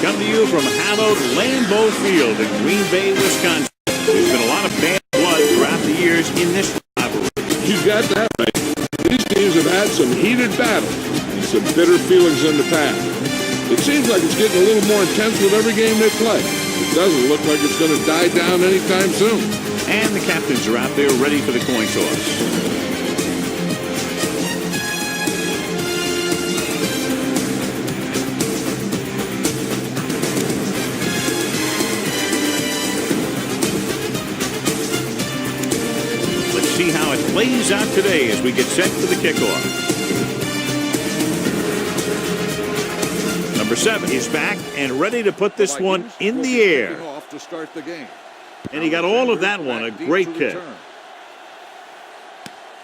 come to you from hallowed Lambeau Field in Green Bay, Wisconsin. There's been a lot of bad blood throughout the years in this rivalry. You got that right. These teams have had some heated battles and some bitter feelings in the past. It seems like it's getting a little more intense with every game they play. It doesn't look like it's going to die down anytime soon. And the captains are out there ready for the coin toss. See how it plays out today as we get set for the kickoff. Number 7 is back and ready to put this one in the air. And he got all of that one, a great kick.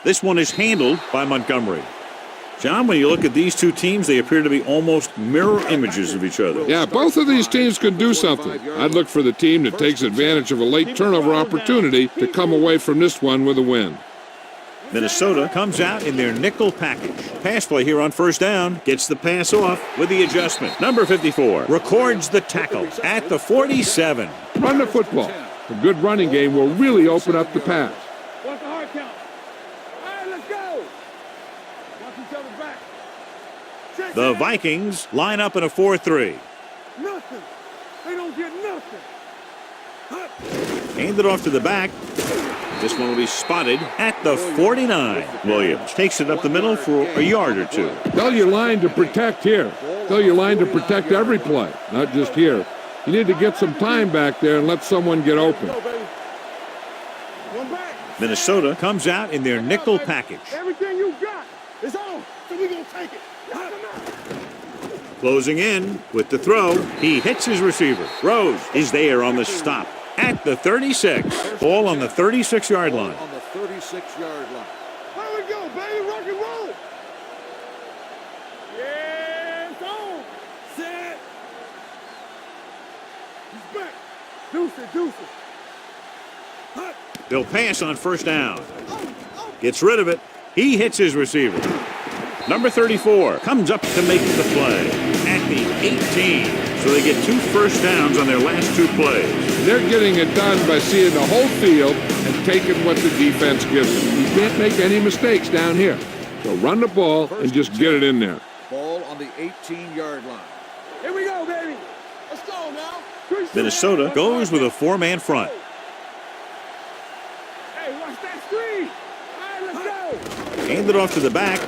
This one is handled by Montgomery. John, when you look at these two teams, they appear to be almost mirror images of each other. Yeah, both of these teams can do something. I'd look for the team that takes advantage of a late turnover opportunity to come away from this one with a win. Minnesota comes out in their nickel package. Pass play here on first down. Gets the pass off with the adjustment. Number 54 records the tackle at the 47. Run the football. A good running game will really open up the pass. What's the hard count? All right, let's go. Watch each other back. The Vikings line up in a 4-3. Nothing. They don't get nothing. Hand it off to the back. This one will be spotted at the 49. Williams takes it up the middle for a yard or two. Tell your line to protect here. Tell your line to protect every play, not just here. You need to get some time back there and let someone get open. Minnesota comes out in their nickel package. Everything you got is on, so we're going to take it. Closing in with the throw. He hits his receiver. Rose is there on the stop at the 36. Ball on the 36-yard line. On the 36-yard line. There we go, baby. Rock and roll. Yeah, it's on. Set. He's back. Deuce it. They'll pass on first down. Gets rid of it. He hits his receiver. Number 34 comes up to make the play at the 18. So they get 2 first downs on their last 2 plays. They're getting it done by seeing the whole field and taking what the defense gives them. You can't make any mistakes down here. So run the ball and just get it in there. Ball on the 18-yard line. Here we go, baby. Let's go now. Minnesota goes with a 4-man front. Hey, watch that screen. All right, let's go. Hand it off to the back.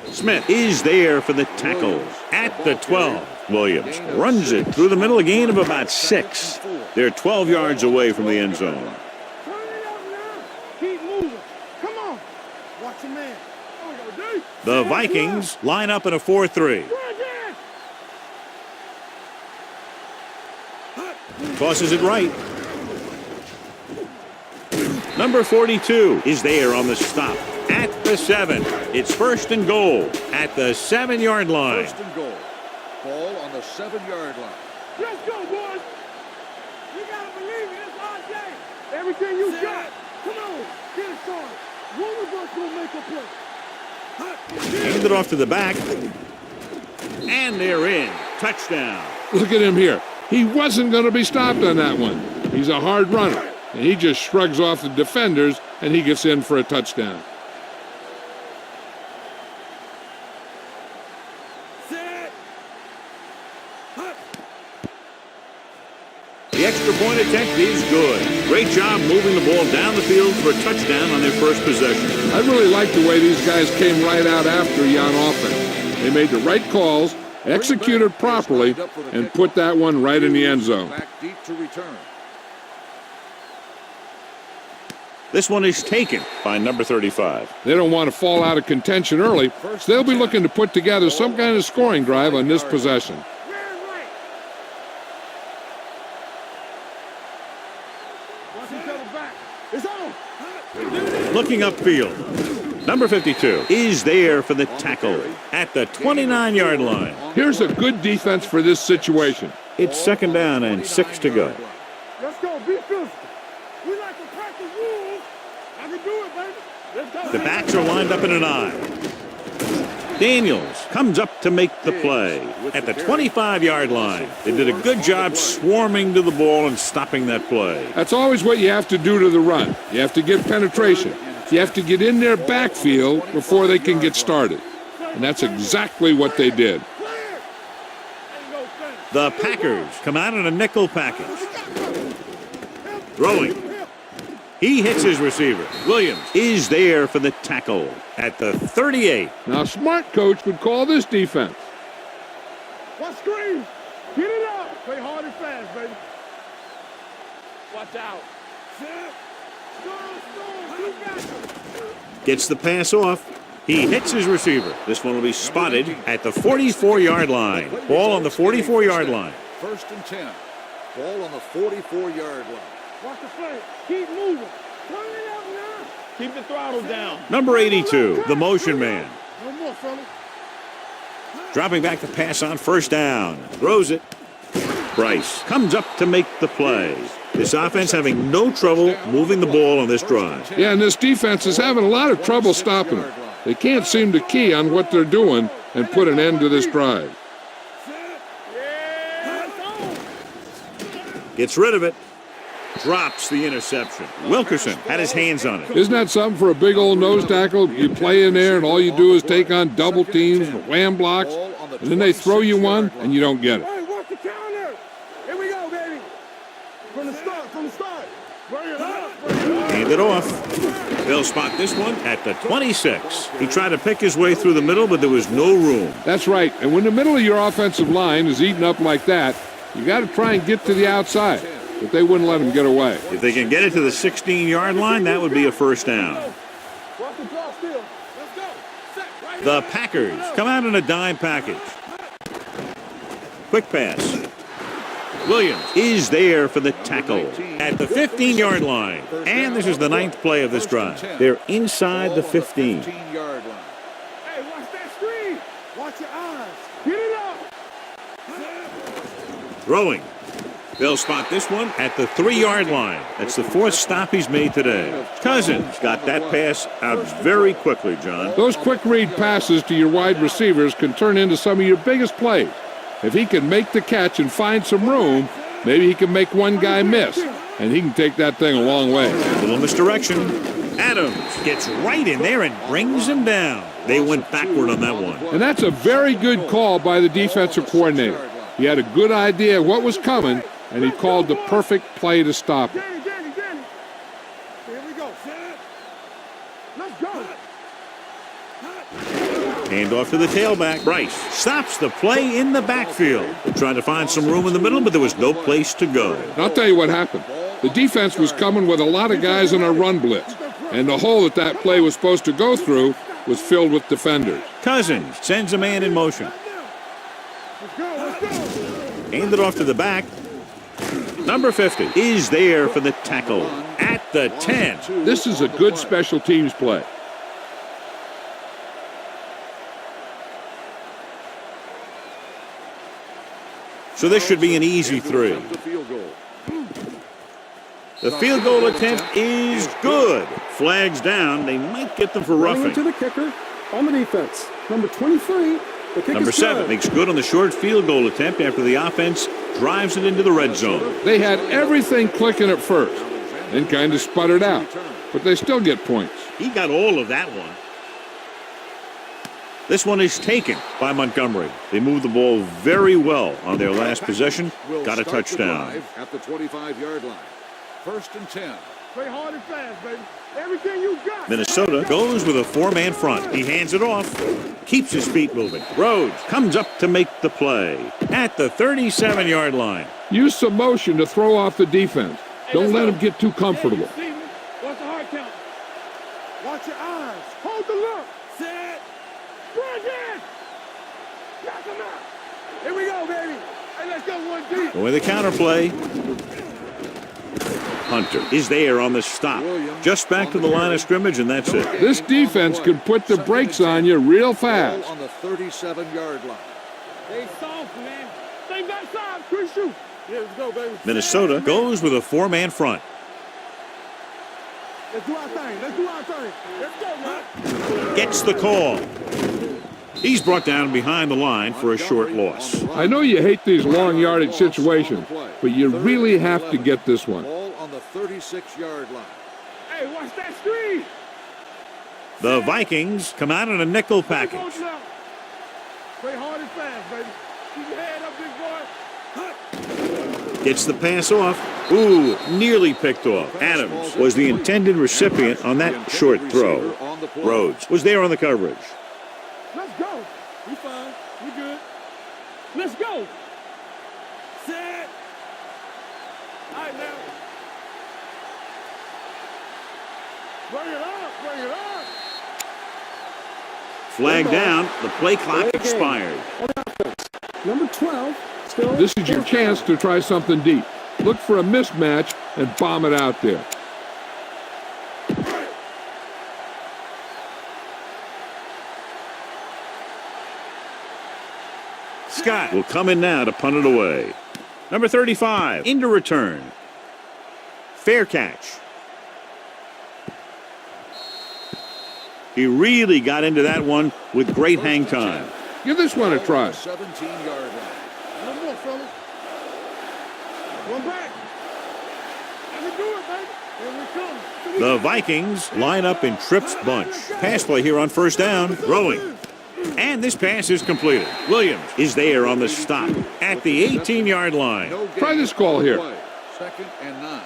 Smith is there for the tackle at the 12. Williams runs it through the middle, a gain of about 6. They're 12 yards away from the end zone. Turn it up now. Keep moving. Come on. Watch your man. The Vikings line up in a 4-3. Tosses it right. Number 42 is there on the stop at the 7. It's first and goal at the 7-yard line. First and goal. Ball on the 7-yard line. Let's go, boys. You got to believe it. It's our day. Everything you got. Come on. Get it started. One of us will make a play. Hand it off to the back. And they're in. Touchdown. Look at him here. He wasn't going to be stopped on that one. He's a hard runner. And he just shrugs off the defenders, and he gets in for a touchdown. The extra point attempt is good. Great job moving the ball down the field for a touchdown on their first possession. I really like the way these guys came right out after you on offense. They made the right calls, executed properly, and put that one right in the end zone. Back deep to return. This one is taken by number 35. They don't want to fall out of contention early, so they'll be looking to put together some kind of scoring drive on this possession. Looking upfield. Number 52 is there for the tackle at the 29-yard line. Here's a good defense for this situation. It's second down and 6 to go. Let's go. Be physical. We like to practice rules. I can do it, baby. Let's go. The backs are lined up in an I. Daniels comes up to make the play at the 25-yard line. They did a good job swarming to the ball and stopping that play. That's always what you have to do to the run. You have to get penetration. You have to get in their backfield before they can get started. And that's exactly what they did. The Packers come out in a nickel package. Throwing. He hits his receiver. Williams is there for the tackle at the 38. Now, a smart coach would call this defense. One screen. Get it out. Play hard and fast, baby. Watch out. Gets the pass off. He hits his receiver. This one will be spotted at the 44-yard line. Ball on the 44-yard line. 1st and 10. Ball on the 44-yard line. Watch the play. Keep moving. Turn it out now. Keep the throttle down. Number 82, the motion man. No more, fella. Dropping back the pass on 1st down. Throws it. Bryce comes up to make the play. This offense having no trouble moving the ball on this drive. Yeah, and this defense is having a lot of trouble stopping them. They can't seem to key on what they're doing and put an end to this drive. Gets rid of it. Drops the interception. Wilkerson had his hands on it. Isn't that something for a big old nose tackle? You play in there and all you do is take on double teams, wham blocks, and then they throw you one and you don't get it. Hey, watch the counter. Here we go, baby. From the start. Bring it up. Hand it off. They'll spot this one at the 26. He tried to pick his way through the middle, but there was no room. That's right. And when the middle of your offensive line is eaten up like that, you got to try and get to the outside. But they wouldn't let him get away. If they can get it to the 16-yard line, that would be a 1st down. The Packers come out in a dime package. Quick pass. Williams is there for the tackle at the 15-yard line. And this is the 9th play of this drive. They're inside the 15. Hey, watch that screen. Watch your eyes. Get it up. Throwing. They'll spot this one at the 3-yard line. That's the 4th stop he's made today. Cousins got that pass out very quickly, John. Those quick read passes to your wide receivers can turn into some of your biggest plays. If he can make the catch and find some room, maybe he can make one guy miss, and he can take that thing a long way. A little misdirection. Adams gets right in there and brings him down. They went backward on that one. And that's a very good call by the defensive coordinator. He had a good idea of what was coming, and he called the perfect play to stop it. Danny. Here we go. Let's go. Hand off to the tailback. Bryce stops the play in the backfield. Trying to find some room in the middle, but there was no place to go. And I'll tell you what happened. The defense was coming with a lot of guys in a run blitz, and the hole that play was supposed to go through was filled with defenders. Cousins sends a man in motion. Let's go. Hand it off to the back. Number 50 is there for the tackle at the 10. This is a good special teams play. So this should be an easy 3. The field goal attempt is good. Flags down. They might get them for roughing. To the kicker on the defense. Number 23. The kick Number is 7 good. makes good on the short field goal attempt after the offense drives it into the red zone. They had everything clicking at first, then kind of sputtered out, but they still get points. He got all of that one. This one is taken by Montgomery. They moved the ball very well on their last possession. Got a touchdown. At the 25-yard line. 1st and 10. Play hard and fast, baby. Everything you got. Minnesota goes with a 4-man front. He hands it off. Keeps his feet moving. Rhodes comes up to make the play at the 37-yard line. Use some motion to throw off the defense. Don't let them get too comfortable. Watch the hard count. Watch your eyes. Hold the look. Set. Bring it. Knock him out. Here we go, baby. Hey, let's go 1 deep. With a counterplay. Hunter is there on the stop. Just back to the line of scrimmage, and that's it. This defense can put the brakes on you real fast. On the 37-yard line. Stay soft, man. Stay backside. Good shoot. Yeah, let's go, baby. Minnesota goes with a 4-man front. Let's do our thing. Let's go, man. Gets the call. He's brought down behind the line for a short loss. I know you hate these long yardage situations, but you really have to get this one. Ball on the 36-yard line. Hey, watch that screen. The Vikings come out in a nickel package. Play hard and fast, baby. Keep your head up, big boy. Gets the pass off. Ooh, nearly picked off. Adams was the intended recipient on that short throw. Rhodes was there on the coverage. Let's go. We fine. We good. Let's go. Set. All right, now. Bring it up. Bring it up. Flag down. The play clock expired. Number 12. Still. This is your chance to try something deep. Look for a mismatch and bomb it out there. Scott will come in now to punt it away. Number 35 into return. Fair catch. He really got into that one with great hang time. Give this one a try. 17-yard line. One more, fellas. One back. Let me do it, baby. Here we come. The Vikings line up in Tripp's bunch. Pass play here on first down. Throwing. And this pass is completed. Williams is there on the stop at the 18-yard line. Try this call here. Second and 9.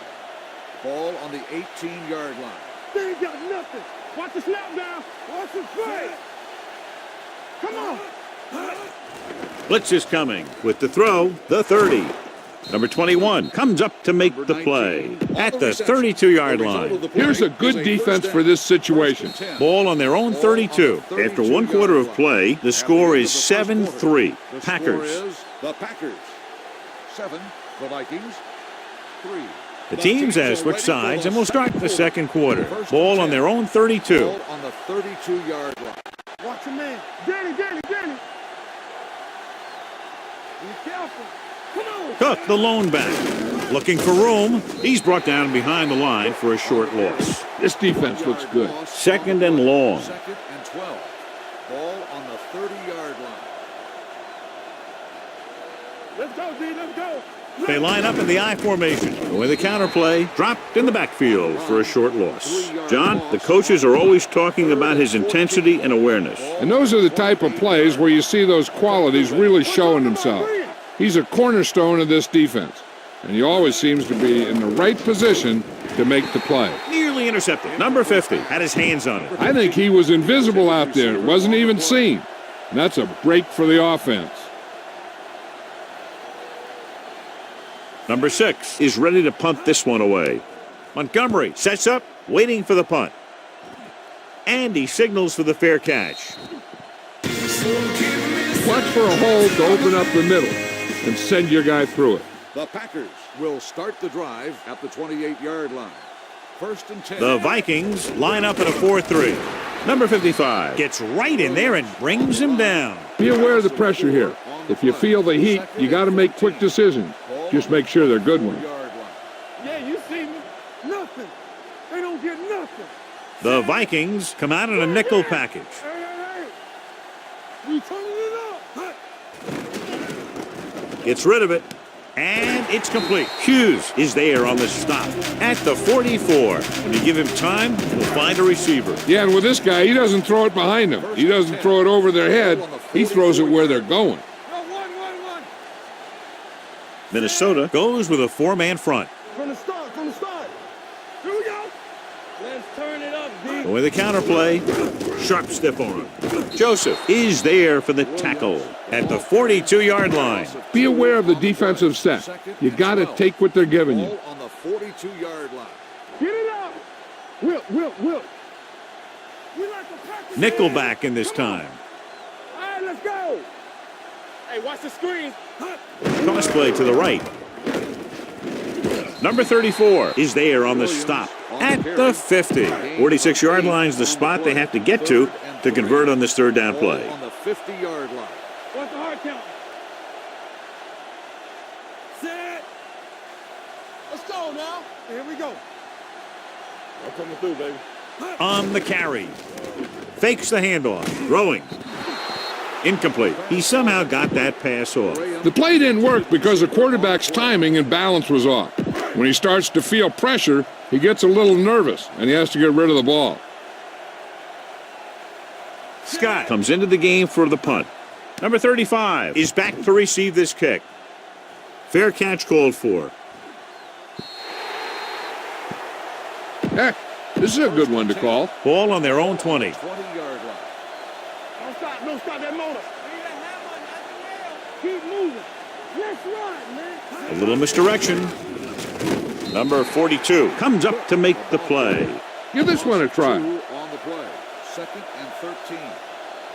Ball on the 18-yard line. They ain't got nothing. Watch the snap down. Watch the play. Come on. Blitz is coming with the throw, the 30. Number 21 comes up to make the play at the 32-yard line. Here's a good defense for this situation. Ball on their own 32. After one quarter of play, the score is 7-3. Packers. The Packers. 7. The Vikings. 3. The teams have switched sides and will start the second quarter. Ball on their own 32. Ball on the 32-yard line. Watch your man. Danny. Be careful. Come on. Cook, the lone back. Looking for room. He's brought down behind the line for a short loss. This defense looks good. Second and long. Second and 12. Ball on the 30-yard line. Let's go, D. Let's go. They line up in the I formation. With a counterplay, dropped in the backfield for a short loss. John, the coaches are always talking about his intensity and awareness. And those are the type of plays where you see those qualities really showing themselves. He's a cornerstone of this defense, and he always seems to be in the right position to make the play. Nearly intercepted. Number 50 had his hands on it. I think he was invisible out there. It wasn't even seen. And that's a break for the offense. Number 6 is ready to punt this one away. Montgomery sets up, waiting for the punt. And he signals for the fair catch. Watch for a hole to open up the middle and send your guy through it. The Packers will start the drive at the 28-yard line. First and 10. The Vikings line up at a 4-3. Number 55 gets right in there and brings him down. Be aware of the pressure here. If you feel the heat, you got to make quick decisions. Just make sure they're good ones. Yeah, you see me. Nothing. They don't get nothing. The Vikings come out in a nickel package. Hey. We turning it up. Gets rid of it. And it's complete. Hughes is there on the stop at the 44. When you give him time, he'll find a receiver. Yeah, and with this guy, he doesn't throw it behind them. He doesn't throw it over their head. He throws it where they're going. Minnesota goes with a 4-man front. From the start. Here we go. Let's turn it up, D. With a counterplay, sharp stiff arm. Joseph is there for the tackle at the 42-yard line. Be aware of the defensive set. You got to take what they're giving you. On the 42-yard line. Get it out. Will. We like to practice. Nickelback in this time. All right, let's go. Hey, watch the screen. Cross play to the right. Number 34 is there on the stop at the 50. 46-yard line is the spot they have to get to convert on this third down play. On the 50-yard line. What's the hard count? Set. Let's go now. Here we go. I'm coming through, baby. On the carry. Fakes the handoff. Throwing. Incomplete. He somehow got that pass off. The play didn't work because the quarterback's timing and balance was off. When he starts to feel pressure, he gets a little nervous, and he has to get rid of the ball. Scott comes into the game for the punt. Number 35 is back to receive this kick. Fair catch called for. Heck, this is a good one to call. Ball on their own 20. 20-yard line. Don't stop that motor. Keep moving. Let's run, man. A little misdirection. Number 42 comes up to make the play. Give this one a try. Two on the play. 2nd and 13.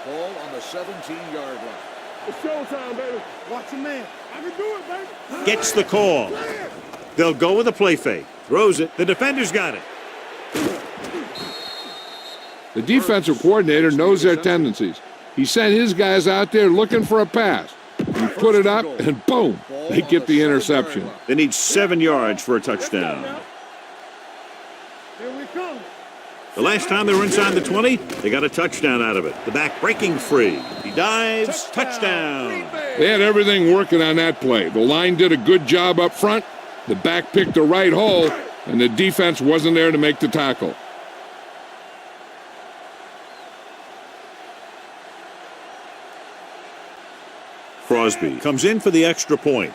Ball on the 17-yard line. It's showtime, baby. Watch your man. I can do it, baby. Gets the call. They'll go with a play fake. Throws it. The defender's got it. The defensive coordinator knows their tendencies. He sent his guys out there looking for a pass. He put it up, and boom, they get the interception. They need 7 yards for a touchdown. Here we come. The last time they were inside the 20, they got a touchdown out of it. The back breaking free. He dives. Touchdown. They had everything working on that play. The line did a good job up front. The back picked the right hole, and the defense wasn't there to make the tackle. Crosby comes in for the extra point.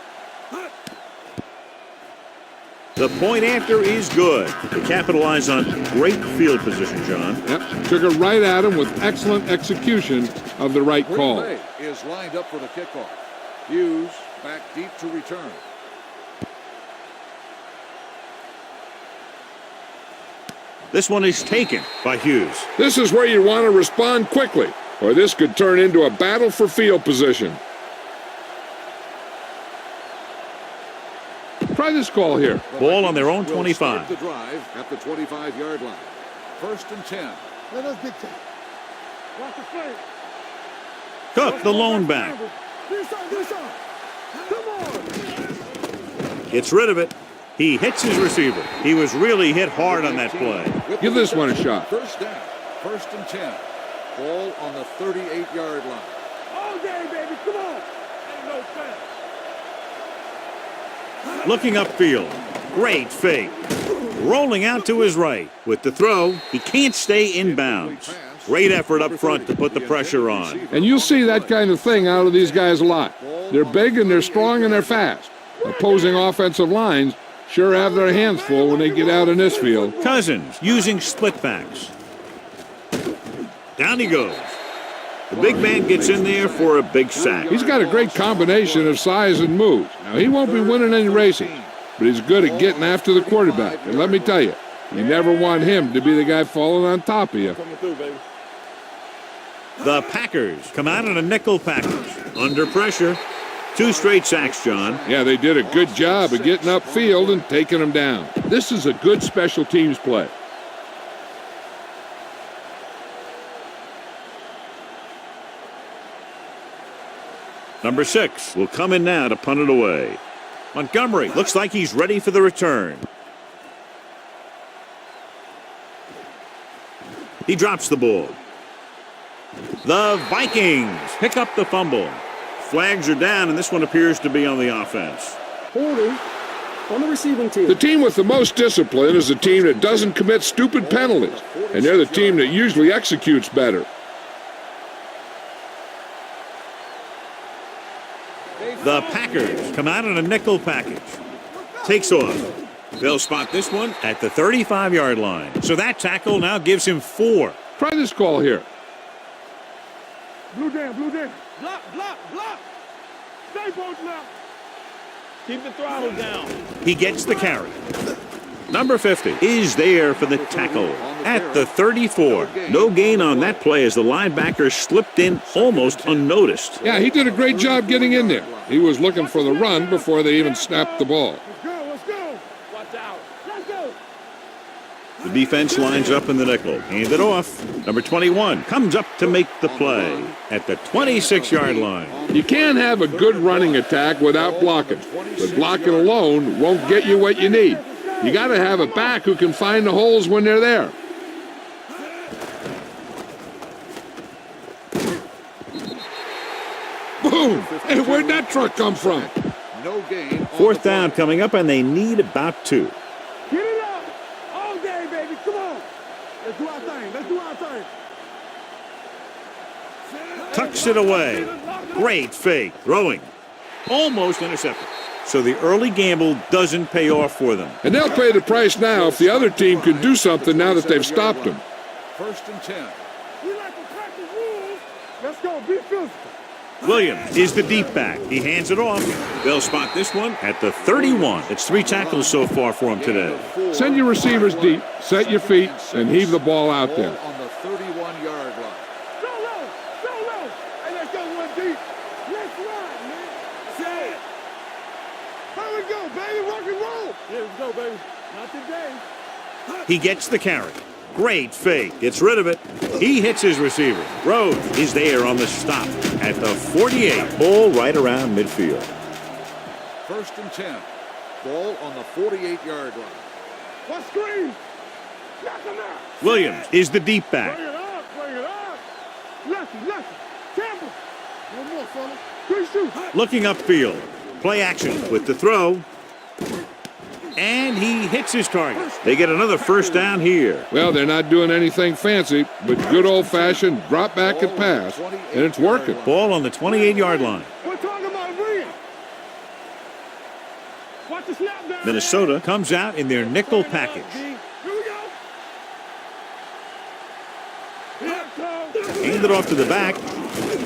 The point after is good. They capitalize on great field position, John. Yep, took it right at him with excellent execution of the right call. Green Bay is lined up for the kickoff. Hughes back deep to return. This one is taken by Hughes. This is where you want to respond quickly, or this could turn into a battle for field position. Try this call here. Ball on their own 25. The drive at the 25-yard line. 1st and 10. Let us dictate. Watch the play. Cook, the lone back. Come on. Gets rid of it. He hits his receiver. He was really hit hard on that play. Give this one a shot. 1st down. 1st and 10. Ball on the 38-yard line. All day, baby. Come on. Ain't no fair. Looking upfield. Great fake. Rolling out to his right. With the throw, he can't stay in bounds. Great effort up front to put the pressure on. And you'll see that kind of thing out of these guys a lot. They're big and they're strong and they're fast. Opposing offensive lines sure have their hands full when they get out in this field. Cousins using split backs. Down he goes. The big man gets in there for a big sack. He's got a great combination of size and moves. Now, he won't be winning any races, but he's good at getting after the quarterback. And let me tell you, you never want him to be the guy falling on top of you. The Packers come out in a nickel package. Under pressure. 2 straight sacks, John. Yeah, they did a good job of getting upfield and taking them down. This is a good special teams play. Number 6 will come in now to punt it away. Montgomery looks like he's ready for the return. He drops the ball. The Vikings pick up the fumble. Flags are down, and this one appears to be on the offense. Holding on the receiving team. The team with the most discipline is the team that doesn't commit stupid penalties, and they're the team that usually executes better. The Packers come out in a nickel package. Takes off. They'll spot this one at the 35-yard line. So that tackle now gives him 4. Try this call here. Blue down. Block. Stay both now. Keep the throttle down. He gets the carry. Number 50 is there for the tackle at the 34. No gain on that play as the linebacker slipped in almost unnoticed. Yeah, he did a great job getting in there. He was looking for the run before they even snapped the ball. Let's go. Watch out. Let's go. The defense lines up in the nickel. Hand it off. Number 21 comes up to make the play at the 26-yard line. You can't have a good running attack without blocking, but blocking alone won't get you what you need. You got to have a back who can find the holes when they're there. truck come from? No gain. on Fourth the down play. coming up, and they need about 2. Get it up all day, baby. Come on. Let's do our thing. Let's do our thing. Tucks it away. Great fake. Throwing. Almost intercepted. So the early gamble doesn't pay off for them. And they'll pay the price now if the other team can do something now that they've stopped them. 1st and 10. We like to practice rules. Let's go. Be physical. Williams is the deep back. He hands it off. They'll spot this one at the 31. It's 3 tackles so far for him today. Send your receivers deep, set your feet, and heave the ball out there. On the 31-yard line. Go low. Go low. Hey, let's go one deep. Let's ride, man. Say it. Here we go, baby. Rock and roll. Here we go, baby. Not today. He gets the carry. Great fake. Gets rid of it. He hits his receiver. Rhodes is there on the stop at the 48. Ball right around midfield. 1st and 10. Ball on the 48-yard line. What screen? Knock him out. Williams is the deep back. Bring it up. Bring it up. Lefty. Tampa. One more, fella. 3 shoots. Looking upfield. Play action with the throw. And he hits his target. They get another first down here. Well, they're not doing anything fancy, but good old-fashioned drop back and pass, and it's working. Ball on the 28-yard line. We're talking about real. Watch the snap down. Minnesota comes out in their nickel package. Here we go. Hand it off to the back.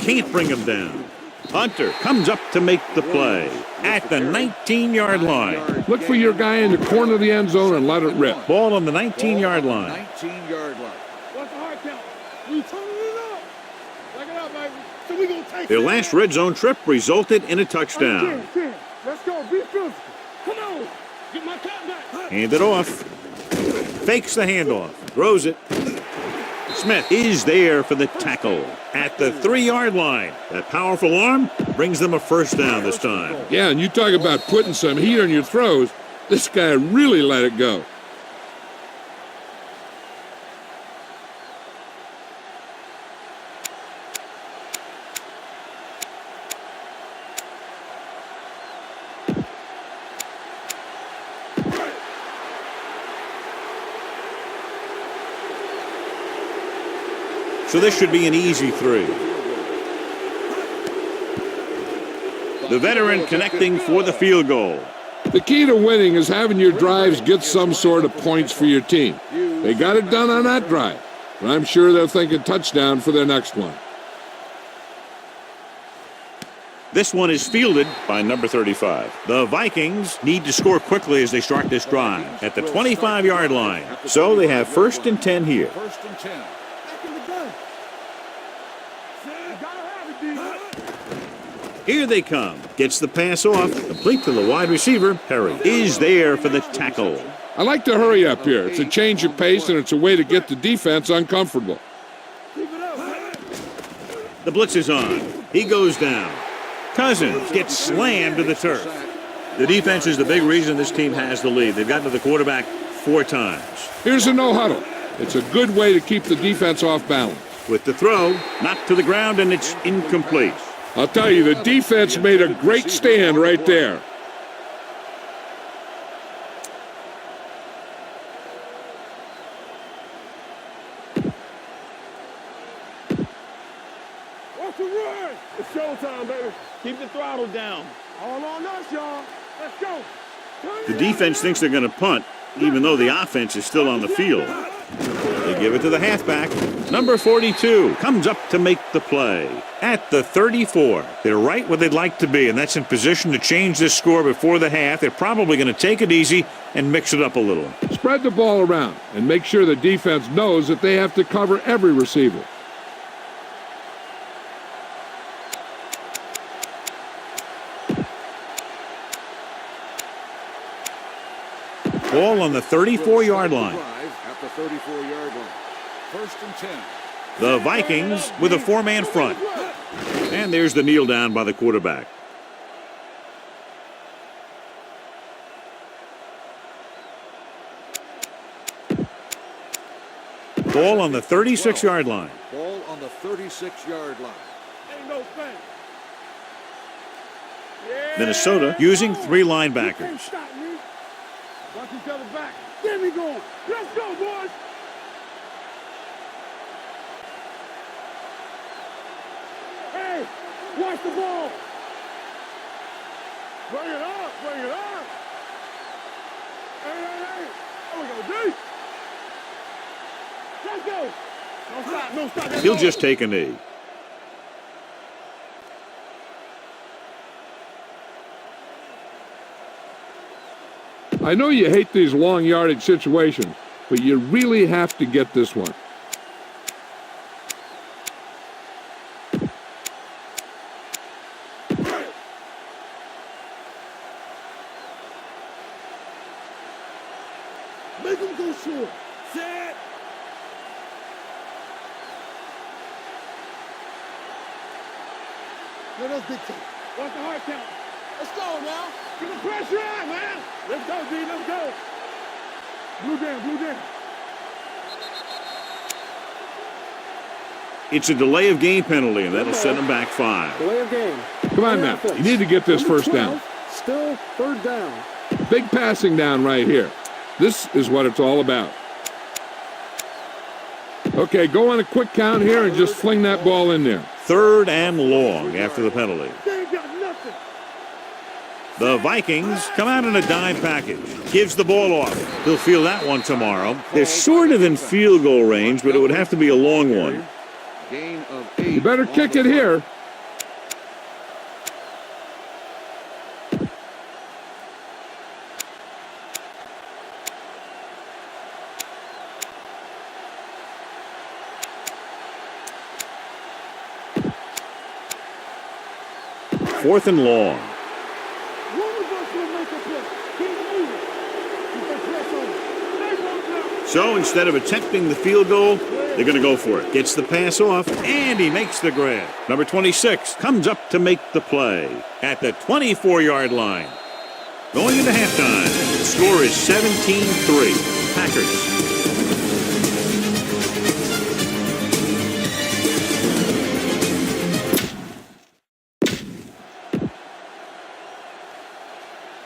Can't bring him down. Hunter comes up to make the play at the 19-yard line. Look for your guy in the corner of the end zone and let it rip. Ball on the 19-yard line. 19-yard line. What's the hard count? We turning it up. Take it up, baby. So we gonna take Their it. last red zone trip resulted in a touchdown. 10. Let's go. Be physical. Come on. Get my cat back. Hand it off. Fakes the handoff. Throws it. Smith is there for the tackle at the 3-yard line. That powerful arm brings them a first down this time. Yeah, and you talk about putting some heat on your throws. This guy really let it go. So this should be an easy 3. The veteran connecting for the field goal. The key to winning is having your drives get some sort of points for your team. They got it done on that drive, but I'm sure they're thinking touchdown for their next one. This one is fielded by number 35. The Vikings need to score quickly as they start this drive at the 25-yard line. So they have 1st and 10 here. 1st and 10. Back in the gun. Gotta have it, D. Here they come. Gets the pass off. Complete to the wide receiver. Perry is there for the tackle. I like to hurry up here. It's a change of pace, and it's a way to get the defense uncomfortable. Keep it up. The blitz is on. He goes down. Cousins gets slammed to the turf. The defense is the big reason this team has the lead. They've gotten to the quarterback 4 times. Here's a no-huddle. It's a good way to keep the defense off balance. With the throw, knocked to the ground, and it's incomplete. I'll tell you, the defense made a great stand right there. What's the run? It's showtime, baby. Keep the throttle down. All on us, y'all. Let's go. The defense thinks they're going to punt, even though the offense is still on the field. They give it to the halfback. Number 42 comes up to make the play at the 34. They're right where they'd like to be, and that's in position to change this score before the half. They're probably going to take it easy and mix it up a little. Spread the ball around and make sure the defense knows that they have to cover every receiver. Ball on the 34-yard line. At the 34-yard line. 1st and 10. The Vikings with a 4-man front. And there's the kneel down by the quarterback. Ball on the 36-yard line. Ball on the 36-yard line. Ain't no thing. Minnesota using 3 You can't linebackers. stop me. Watch each other back. Get me going. Let's go, boys. Hey, watch the ball. Bring it up. Bring it up. Hey, hey, hey. There we go, D. Let's go. No stop. No stop. Let's He'll go. just take a knee. I know you hate these long yardage situations, but you really have to get this one. Make him go short. Set. Let us dictate. What's the hard count? Let's go now. Get the pressure on, man. Let's go, D. Let's go. Blue down, blue down. It's a delay of game penalty, and that'll send them back 5. Delay of game. Come on, Matt. You need to get this Number first down. 12, Still third down. Big passing down right here. This is what it's all about. Okay, go on a quick count here and just fling that ball in there. 3rd and long after the penalty. They ain't got nothing. The Vikings come out in a dime package. Gives the ball off. He'll field that one tomorrow. They're sort of in field goal range, but it would have to be a long one. Gain of 8. You better kick it here. Fourth and long. One of us will make a play. Keep moving. Keep that press on. Stay on now. So instead of attempting the field goal, they're going to go for it. Gets the pass off, and he makes the grab. Number 26 comes up to make the play at the 24-yard line. Going into halftime, the score is 17-3. Packers.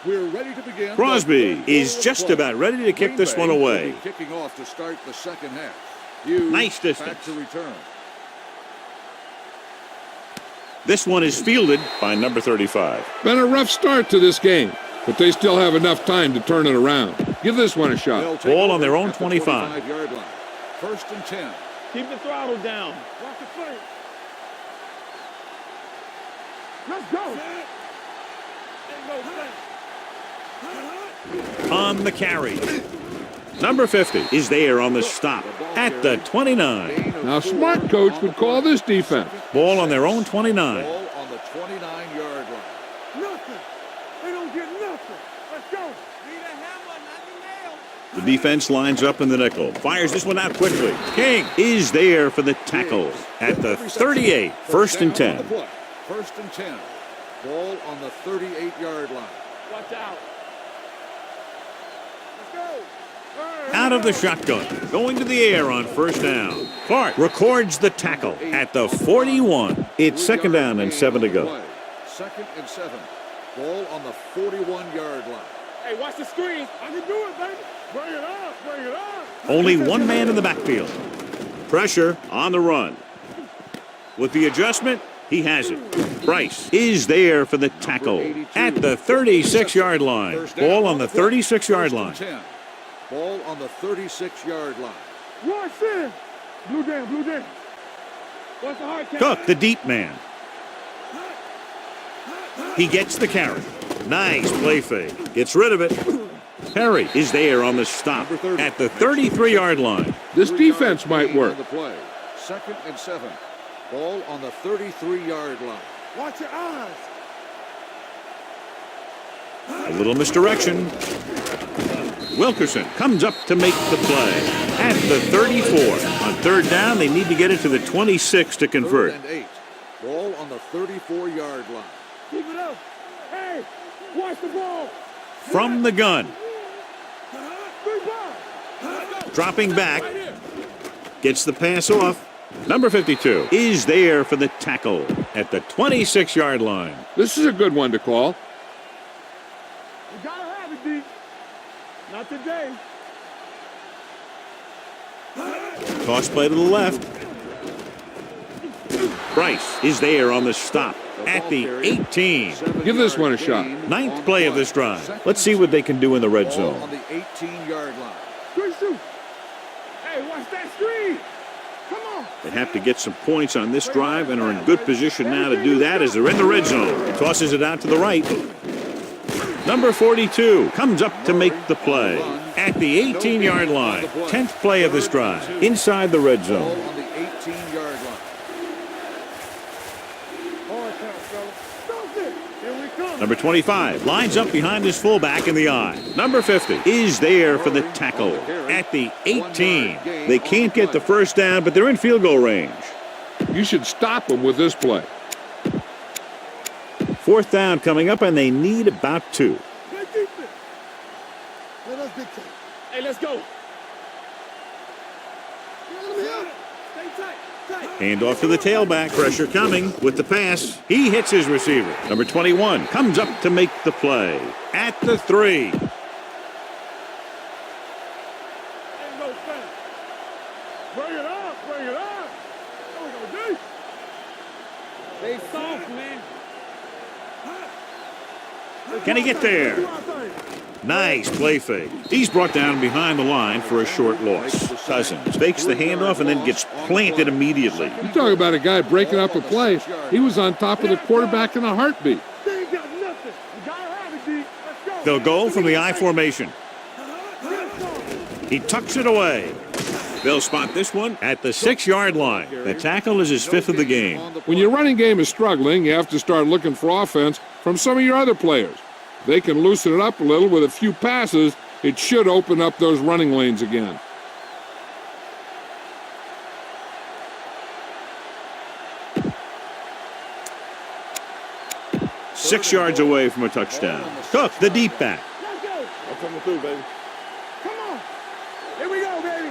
We're ready to begin. Crosby is just about ready to kick this one away. Kicking off to start the second half. Nice distance. Back to return. This one is fielded by number 35. Been a rough start to this game, but they still have enough time to turn it around. Give this one a shot. They'll take Ball on over their own at the 25. 25-yard line. 1st and 10. Keep the throttle down. Watch the play. Let's go. Ain't no play. On the carry. Number 50 is there on the stop at the 29. Now, a smart coach would call this defense. Ball on their own 29. Ball on the 29-yard line. Nothing. They don't get nothing. Let's go. The defense lines up in the nickel. Fires this one out quickly. King is there for the tackle at the 38. 1st and 10. 1st and 10. Ball on the 38-yard line. Watch out. Let's go. Out of the shotgun. Going to the air on 1st down. Clark records the tackle at the 41. It's 2nd down and 7 to go. 2nd and 7. Ball on the 41-yard line. Hey, watch the screen. I can do it, baby. Bring it up. Bring it up. Only one man in the backfield. Pressure on the run. With the adjustment, he has it. Bryce is there for the tackle at the 36-yard line. Ball on the 36-yard line. 10. Ball on the 36-yard line. Watch this. Blue down, blue down. What's the hard count? Cook, the deep man. He gets the carry. Nice play fake. Gets rid of it. Perry is there on the stop at the 33-yard line. This defense might work. On the play. 2nd and 7. Ball on the 33-yard line. Watch your eyes. A little misdirection. Wilkerson comes up to make the play at the 34. On 3rd down, they need to get it to the 26 to convert. 3rd and 8. Ball on the 34-yard line. Keep it up. Hey, watch the ball. From the gun. Big ball. Dropping back. Gets the pass off. Number 52 is there for the tackle at the 26-yard line. This is a good one to call. You gotta have it, D. Not today. Toss play to the left. Bryce is there on the stop at the 18. Give this one a shot. Ninth play of this drive. Let's see what they can do in the red Ball zone. on the 18-yard line. Good shoot. Hey, watch that screen. Come on. They have to get some points on this drive and are in good position now to do that as they're in the red zone. Tosses it out to the right. Number 42 comes up to make the play at the 18-yard line. 10th play of this drive inside the red Ball zone. on the 18-yard line. Hard count, fellas. Stop it. Here we come. Number 25 lines up behind his fullback in the I. Number 50 is there for the tackle at the 18. They can't get the first down, but they're in field goal range. You should stop them with this play. Fourth down coming up, and they need about 2. Play defense. Let us dictate. Hey, let's go. Stay tight. Tight. Hand off to the tailback. Pressure coming with the pass. He hits his receiver. Number 21 comes up to make the play at the 3. Ain't no fence. Bring it up. Bring it up. There we go, D. They soft, man. Can he get there? Nice play fake. He's brought down behind the line for a short loss. Cousins fakes the handoff and then gets planted immediately. You talk about a guy breaking up a play. He was on top of the quarterback in a heartbeat. They ain't got nothing. You gotta have it, D. Let's go. They'll go from the I formation. He tucks it away. They'll spot this one at the 6-yard line. The tackle is his 5th of the game. When your running game is struggling, you have to start looking for offense from some of your other players. If they can loosen it up a little with a few passes, it should open up those running lanes again. Six yards away from a touchdown. Cook, the deep back. Let's go. I'm coming through, baby. Come on. Here we go, baby.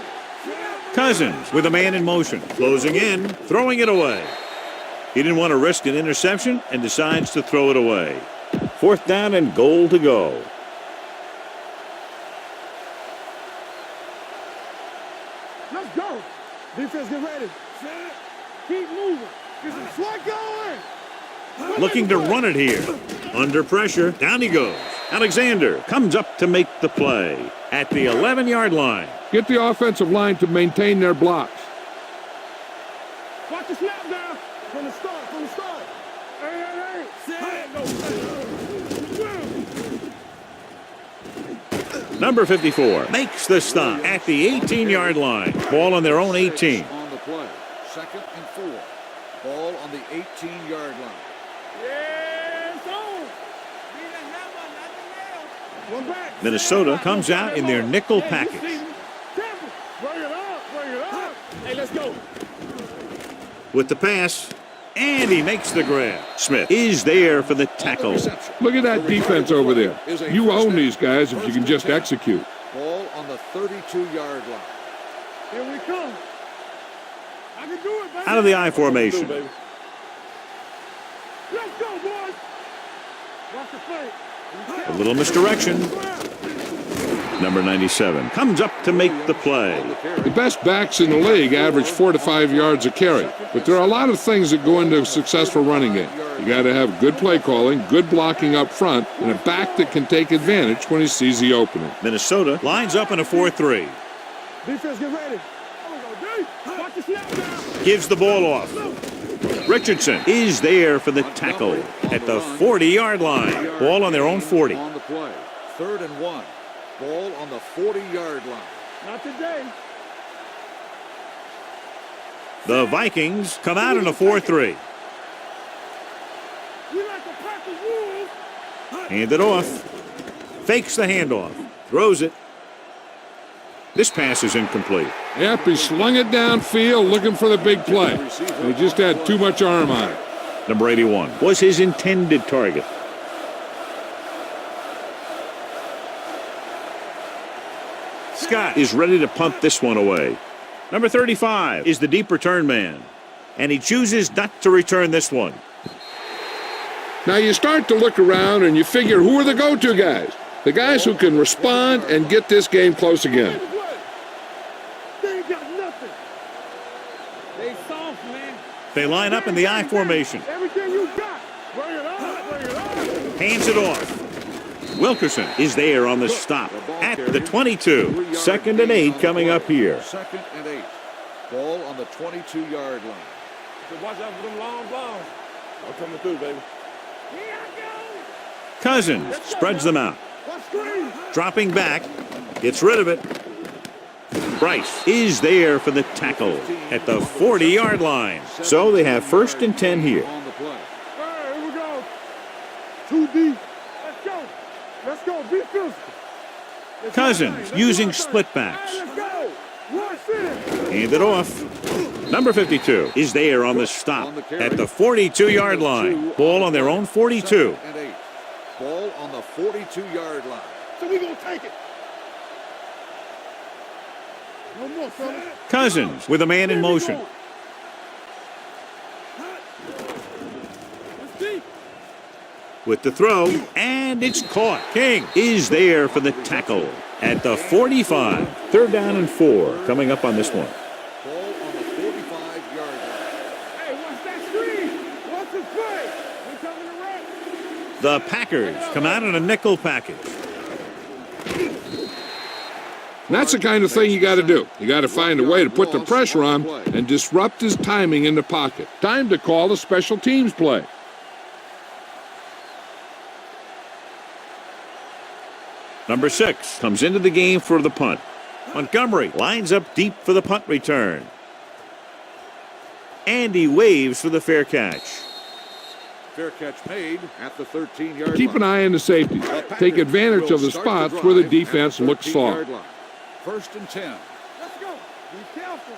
Cousins with a man in motion. Closing in, throwing it away. He didn't want to risk an interception and decides to throw it away. Fourth down and goal to go. Let's go. Defense, get ready. Keep moving. Get some sweat going. Looking to run it here. Under pressure, down he goes. Alexander comes up to make the play at the 11-yard line. Get the offensive line to maintain their blocks. Watch the snap down. From the start, from the start. Hey. Number 54 makes the stop at the 18-yard line. Ball on their own 18. On the play. 2nd and 4. Ball on the 18-yard line. Minnesota comes out in their nickel package. Bring it up. Bring it up. Hey, let's go. With the pass, and he makes the grab. Smith is there for the tackle. Look at that defense over there. You own these guys if you can just execute. Ball on the 32-yard line. Here we come. I can do it, baby. Out of the I formation. Let's go, boys. Watch the play. A little misdirection. Number 97 comes up to make the play. The best backs in the league average 4 to 5 yards a carry, but there are a lot of things that go into a successful running game. You got to have good play calling, good blocking up front, and a back that can take advantage when he sees the opening. Minnesota lines up in a 4-3. Defense, get ready. Watch the snap down. Gives the ball off. Richardson is there for the tackle at the 40-yard line. Ball on their own 40. On the play. 3rd and 1. Ball on the 40-yard line. Not today. The Vikings come out in a 4-3. We like to pack the wolves. Hand it off. Fakes the handoff. Throws it. This pass is incomplete. Yep, he slung it downfield looking for the big play. He just had too much arm on it. Number 81 was his intended target. Scott is ready to punt this one away. Number 35 is the deep return man, and he chooses not to return this one. Now you start to look around and you figure, who are the go-to guys? The guys who can respond and get this game close again. They ain't got nothing. They soft, man. They line up in the I formation. Everything you got. Bring it on, bring it on. Hands it off. Wilkerson is there on the stop at the 22. 2nd and 8 coming up here. 2nd and 8. Ball on the 22-yard line. So watch out for them long balls. I'm coming through, baby. Here I go. Cousins spreads them out. Dropping back, gets rid of it. Bryce is there for the tackle at the 40-yard line. So they have 1st and 10 here. On the play. All right, here we go. 2 deep. Let's go. Let's go. Be physical. Cousins using split backs. Let's go. Rush in. Hand it off. Number 52 is there on the stop at the 42-yard line. Ball on their own 42. 2nd and 8. Ball on the 42-yard line. So we gonna take it. No more, fellas. Cousins with a man in motion. It's deep. With the throw, and it's caught. King is there for the tackle at the 45. 3rd down and 4 coming up on this one. Ball on the 45-yard line. Hey, watch that screen. Watch the play. We coming to run. The Packers come out in a nickel package. That's the kind of thing you got to do. You got to find a way to put the pressure on and disrupt his timing in the pocket. Time to call the special teams play. Number 6 comes into the game for the punt. Montgomery lines up deep for the punt return. And he waves for the fair catch. Fair catch made at the 13-yard line. Keep an eye on the safeties. Take advantage of the spots where the defense looks soft. 1st and 10. Let's go. Be careful.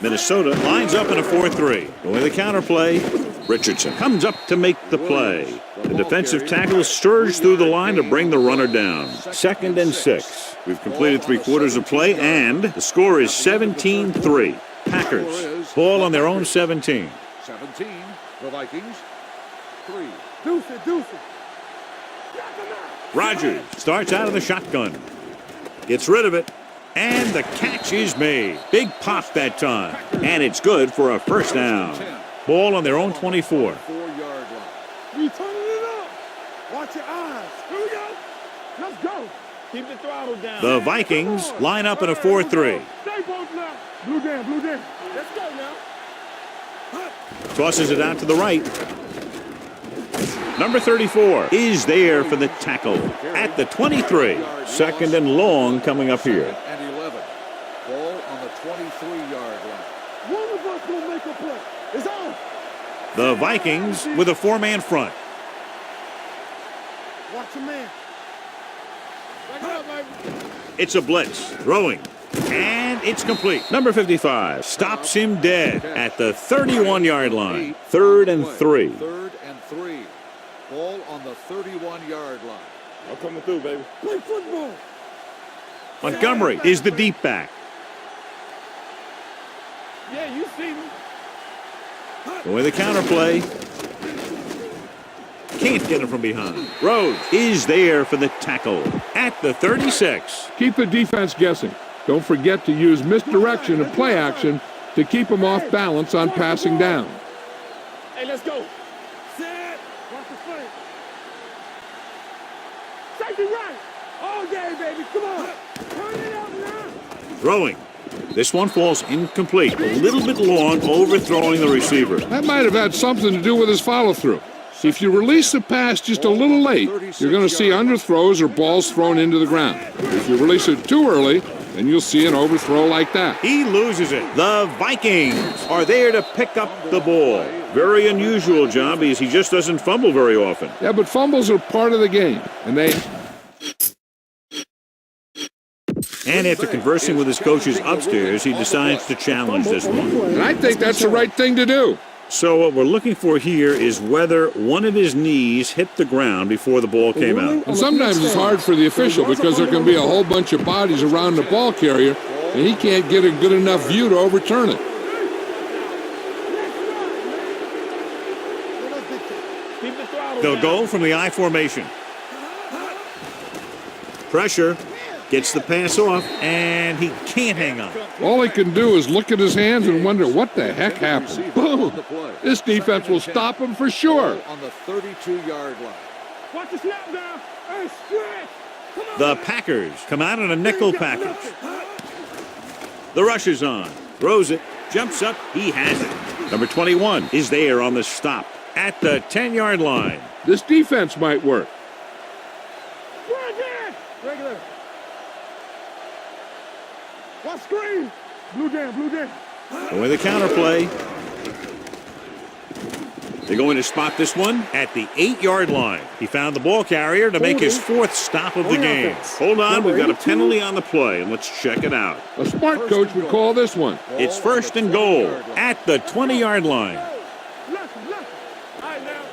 Minnesota lines up in a 4-3. Going the counterplay. Richardson comes up to make the play. The defensive tackle surged through the line to bring the runner down. 2nd and 6. We've completed 3 quarters of play, and the score is 17-3. Packers, ball on their own 17. 17, the Vikings. 3. Deuce it. Rogers starts out of the shotgun. Gets rid of it, and the catch is made. Big pop that time, and it's good for a 1st down. Ball on their own 24. 4-yard line. We turning it up. Watch your eyes. Here we go. Let's go. Keep the throttle down. The Vikings line up in a 4-3. Stay both now. Blue down. Let's go now. Tosses it out to the right. Number 34 is there for the tackle at the 23. 2nd and long coming up here. 2nd and 11. Ball on the 23-yard line. One of us will make a play. It's on. The Vikings with a 4-man front. Watch your man. Back it up, baby. It's a blitz. Throwing. And it's complete. Number 55 stops him dead at the 31-yard line. 3rd and 3. 3rd and 3. Ball on the 31-yard line. I'm coming through, baby. Play football. Montgomery is the deep back. Yeah, you see me. With the counterplay. Can't get him from behind. Rhodes is there for the tackle at the 36. Keep the defense guessing. Don't forget to use misdirection and play action to keep them off balance on passing down. Hey, let's go. Set. Watch the play. Safety right. All day, baby. Come on. Turn it up now. Throwing. This one falls incomplete. A little bit long, overthrowing the receiver. That might have had something to do with his follow-through. If you release the pass just a little late, you're going to see underthrows or balls thrown into the ground. If you release it too early, then you'll see an overthrow like that. He loses it. The Vikings are there to pick up the ball. Very unusual job because he just doesn't fumble very often. Yeah, but fumbles are part of the game, and they... And after conversing with his coaches upstairs, he decides to challenge this one. And I think that's the right thing to do. So what we're looking for here is whether one of his knees hit the ground before the ball came out. And sometimes it's hard for the official because there can be a whole bunch of bodies around the ball carrier, and he can't get a good enough view to overturn it. They'll go from the I formation. Pressure. Gets the pass off, and he can't hang on. All he can do is look at his hands and wonder what the heck happened. Boom! This defense will stop him for sure. On the 32-yard line. Watch the snap down. Hey, stretch. The Packers come out in a nickel package. The rush is on. Throws it. Jumps up. He has it. Number 21 is there on the stop at the 10-yard line. This defense might work. Regular. Watch screen. Blue jam, blue jam. Going the counter play. They're going to spot this one at the 8-yard line. He found the ball carrier to make his 4th stop of the game. Hold on, we've got a penalty on the play, and let's check it out. A smart coach would call this one. It's 1st and goal at the 20-yard line. Left. All right, now.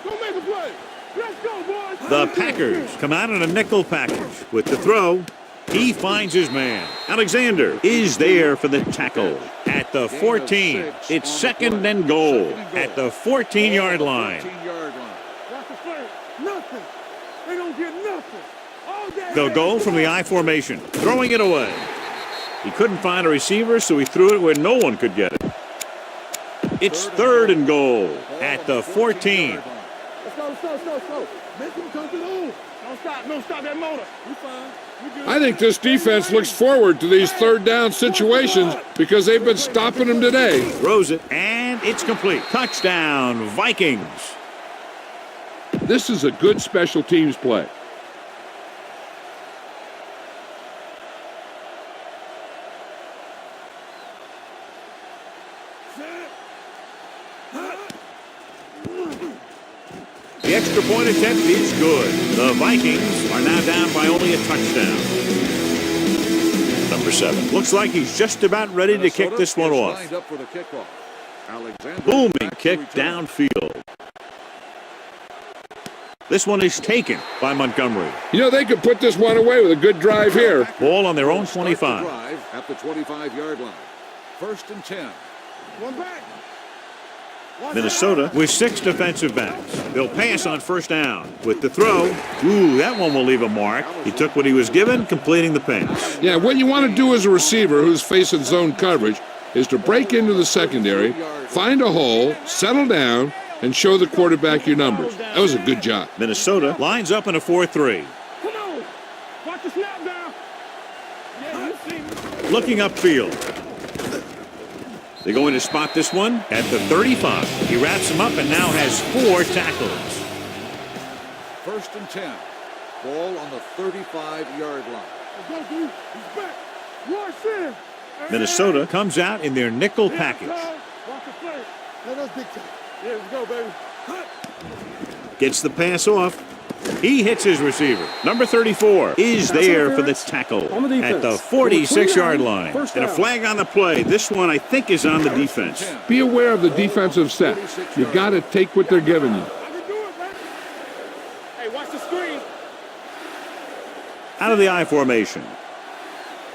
Go make a play. Let's go, boys. The Packers come out in a nickel package. With the throw, he finds his man. Alexander is there for the tackle at the 14. It's 2nd and goal at the 14-yard line. Watch the play. Nothing. They don't get nothing. All day. They'll go from the I formation, throwing it away. He couldn't find a receiver, so he threw it where no one could get it. It's 3rd and goal at the 14. Let's go. Make him come to the hole. Don't stop that motor. You fine. I think this defense looks forward to these 3rd down situations because they've been stopping them today. Throws it, and it's complete. Touchdown, Vikings. This is a good special teams play. The extra point attempt is good. The Vikings are now down by only a touchdown. Number 7. Looks like he's just about ready to kick this one off. Booming kick downfield. This one is taken by Montgomery. You know, they could put this one away with a good drive here. Ball on their own 25. At the 25-yard line. 1st and 10. One back. Minnesota with 6 defensive backs. They'll pass on 1st down. With the throw, that one will leave a mark. He took what he was given, completing the pass. Yeah, what you want to do as a receiver who's facing zone coverage is to break into the secondary, find a hole, settle down, and show the quarterback your numbers. That was a good job. Minnesota lines up in a 4-3. Come on. Watch the snap down. Yeah, you see me. Looking upfield. They're going to spot this one at the 35. He wraps him up and now has 4 tackles. 1st and 10. Ball on the 35-yard line. Let's go, dude. He's back. Rush in. Minnesota comes out in their nickel package. Watch the play. Let us dictate. Yeah, let's go, baby. Gets the pass off. He hits his receiver. Number 34 is there for the tackle at the 46-yard line. And a flag on the play. This one, I think, is on the defense. Be aware of the defensive set. You got to take what they're giving you. I can do it, baby. Hey, watch the screen. Out of the I formation.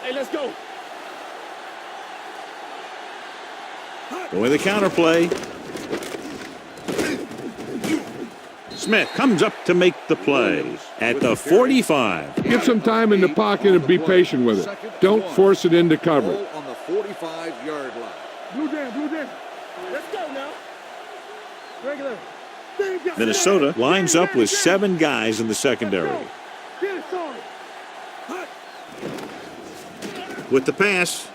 Hey, let's go. Going the counter play. Smith comes up to make the play at the 45. Give some time in the pocket and be patient with it. Don't force it into cover. Ball on the 45-yard line. Blue jam. Let's go now. Regular. Minnesota lines up with 7 guys in the secondary. Get it started. With the pass,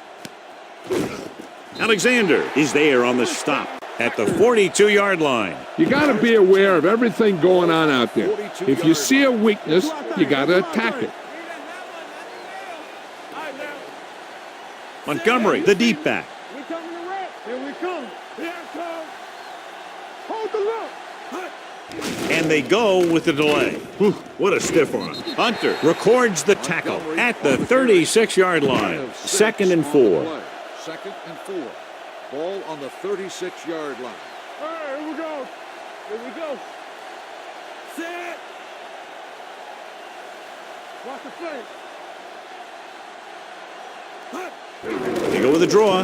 Alexander is there on the stop at the 42-yard line. You got to be aware of everything going on out there. If you see a weakness, you got to attack it. Montgomery, the deep back. We coming to wreck. Here we come. Here it comes. Hold the look. And they go with the delay. Whew, what a stiff arm. Hunter records the tackle at the 36-yard line. 2nd and 4. 2nd and 4. Ball on the 36-yard line. All right, here we go. Set. Watch the play. They go with a draw.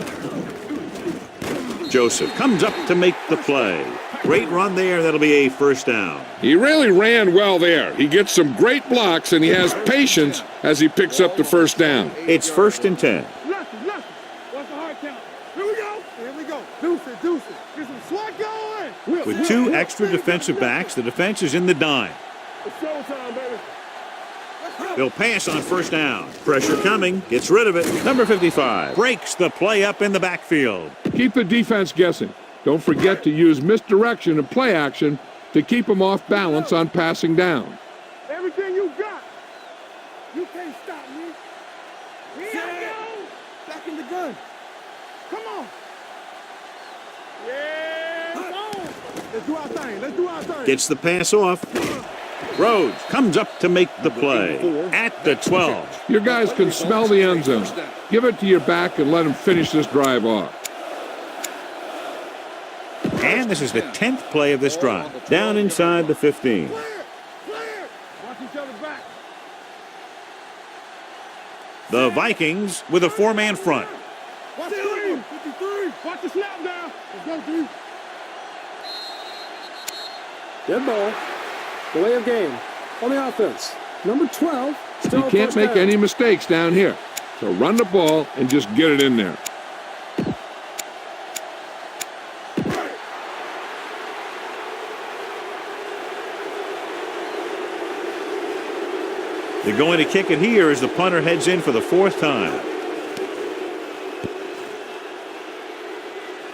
Joseph comes up to make the play. Great run there. That'll be a first down. He really ran well there. He gets some great blocks, and he has patience as he picks up the first down. It's 1st and 10. What's the hard count? Here we go. Here we go. Deuce it. Get some swat going. With 2 extra defensive backs, the defense is in the dime. It's showtime, baby. They'll pass on first down. Pressure coming. Gets rid of it. Number 55 breaks the play up in the backfield. Keep the defense guessing. Don't forget to use misdirection and play action to keep them off balance on passing down. Everything you got. You can't stop me. Here I go. Back in the gun. Come on. Yeah. Come on. Let's do our thing. Gets the pass off. Rhodes comes up to make the play at the 12. Your guys can smell the end zone. Give it to your back and let him finish this drive off. And this is the 10th play of this drive. Down inside the 15. Clear. Watch each other back. The Vikings with a 4-man front. Watch the 53. Watch the snap down. Let's go, dude. Dead ball. Delay of game. On the offense. Number 12. Still You can't first make down. any mistakes down here. So run the ball and just get it in there. They're going to kick it here as the punter heads in for the 4th time.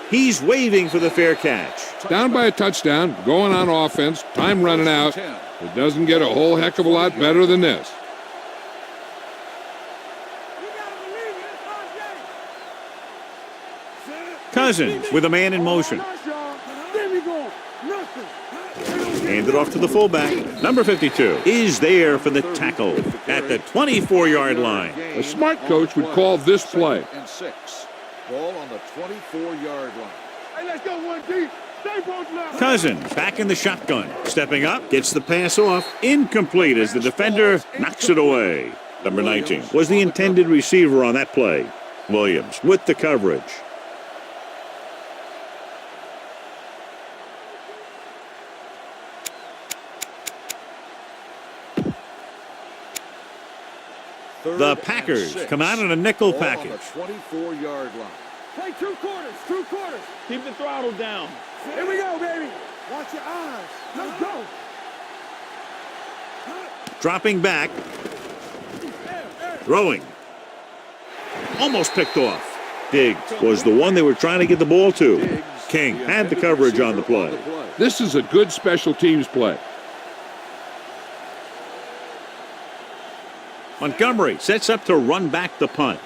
He's waving for the fair catch. Down by a touchdown, going on offense, time running out. It doesn't get a whole heck of a lot better than this. Cousins with a man in motion. Hand it off to the fullback. Number 52 is there for the tackle at the 24-yard line. A smart coach would call this play. And 6. Ball on the 24-yard line. Hey, let's go one deep. Stay both left. Cousins back in the shotgun. Stepping up, gets the pass off. Incomplete as the defender knocks it away. Number 19 was the intended receiver on that play. Williams with the coverage. The Packers come out in a nickel package. On the 24-yard line. Play 2 quarters. Keep the throttle down. Here we go, baby. Watch your eyes. Let's go. Dropping back. Throwing. Almost picked off. Diggs was the one they were trying to get the ball to. King had the coverage on the play. This is a good special teams play. Montgomery sets up to run back the punt.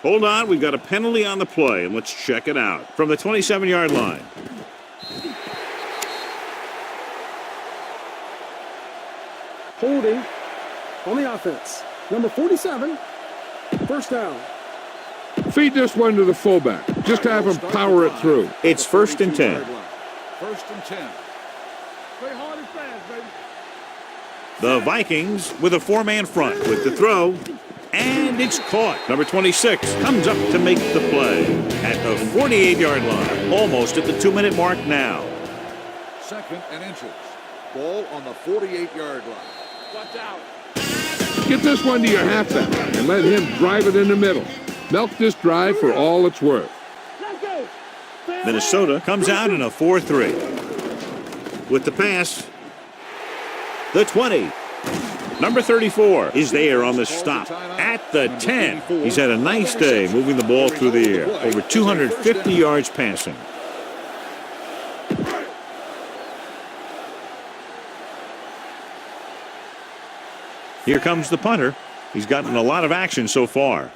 Hold on, we've got a penalty on the play, and let's check it out. From the 27-yard line. Holding on the offense. Number 47. First down. Feed this one to the fullback. Just have him power it through. It's 1st and 10. 1st and 10. Play hard and fast, baby. The Vikings with a 4-man front with the throw. And it's caught. Number 26 comes up to make the play at the 48-yard line. Almost at the 2-minute mark now. 2nd and inches. Ball on the 48-yard line. Watch out. Get this one to your halfback and let him drive it in the middle. Milk this drive for all it's worth. Let's go. Minnesota comes out in a 4-3. With the pass, the 20. Number 34 is there on the stop at the 10. He's had a nice day moving the ball through the air. Over 250 yards passing. Here comes the punter. He's gotten a lot of action so far.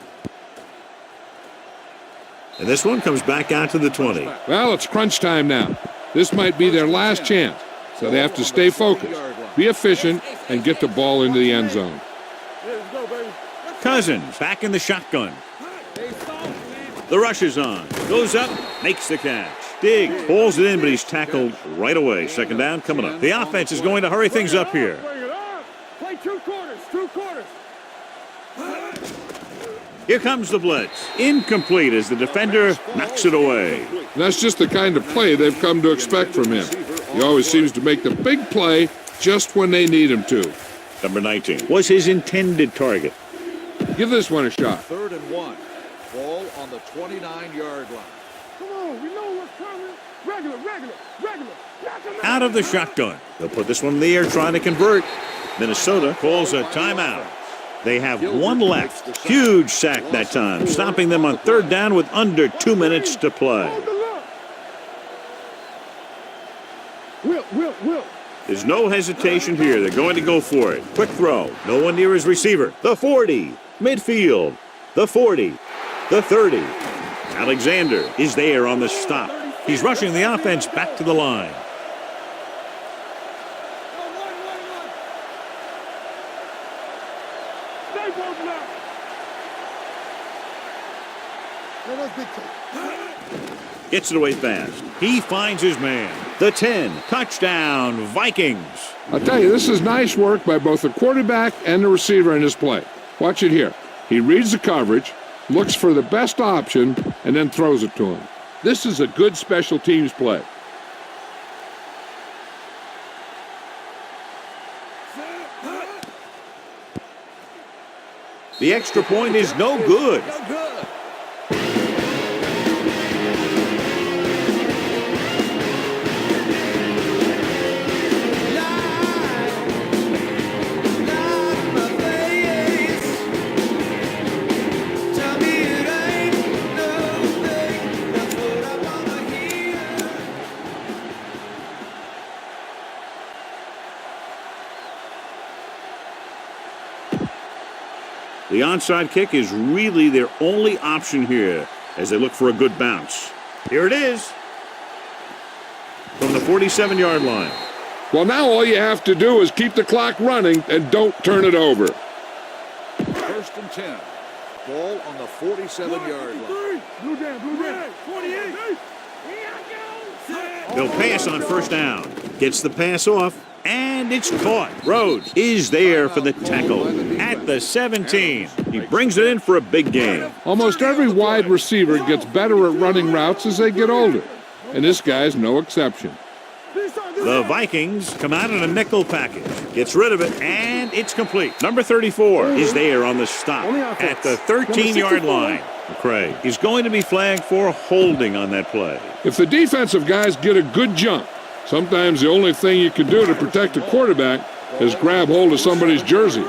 And this one comes back out to the 20. Well, it's crunch time now. This might be their last chance, so they have to stay focused, be efficient, and get the ball into the end zone. Let's go, baby. Cousins back in the shotgun. The rush is on. Goes up, makes the catch. Diggs pulls it in, but he's tackled right away. 2nd down coming up. The offense is going to hurry things up here. Bring it on. Here comes the blitz. Incomplete as the defender knocks it away. That's just the kind of play they've come to expect from him. He always seems to make the big play just when they need him to. Number 19 was his intended target. Give this one a shot. 3rd and 1. Ball on the 29-yard line. Come on, we know what's coming. Regular. Knock him Out of the shotgun. They'll put this one in the air trying to convert. Minnesota calls a timeout. They have one left. Huge sack that time, stopping them on 3rd down with under 2 minutes to play. Will. There's no hesitation here. They're going to go for it. Quick throw. No one near his receiver. The 40. Midfield. The 40. The 30. Alexander is there on the stop. He's rushing the offense back to the line. Gets it away fast. He finds his man. The 10. Touchdown, Vikings. I'll tell you, this is nice work by both the quarterback and the receiver in his play. Watch it here. He reads the coverage, looks for the best option, and then throws it to him. This is a good special teams play. The extra point is no good. The onside kick is really their only option here as they look for a good bounce. Here it is from the 47-yard line. Well, now all you have to do is keep the clock running and don't turn it over. 1st and 10. Ball on the 47-yard line. Blue down. 28. They'll pass on 1st down. Gets the pass off, and it's caught. Rhodes is there for the tackle at the 17. He brings it in for a big gain. Almost every wide receiver gets better at running routes as they get older, and this guy's no exception. The Vikings come out in a nickel package. Gets rid of it, and it's complete. Number 34 is there on the stop at the 13-yard line. McCray is going to be flagged for holding on that play. If the defensive guys get a good jump, sometimes the only thing you can do to protect a quarterback is grab hold of somebody's jersey.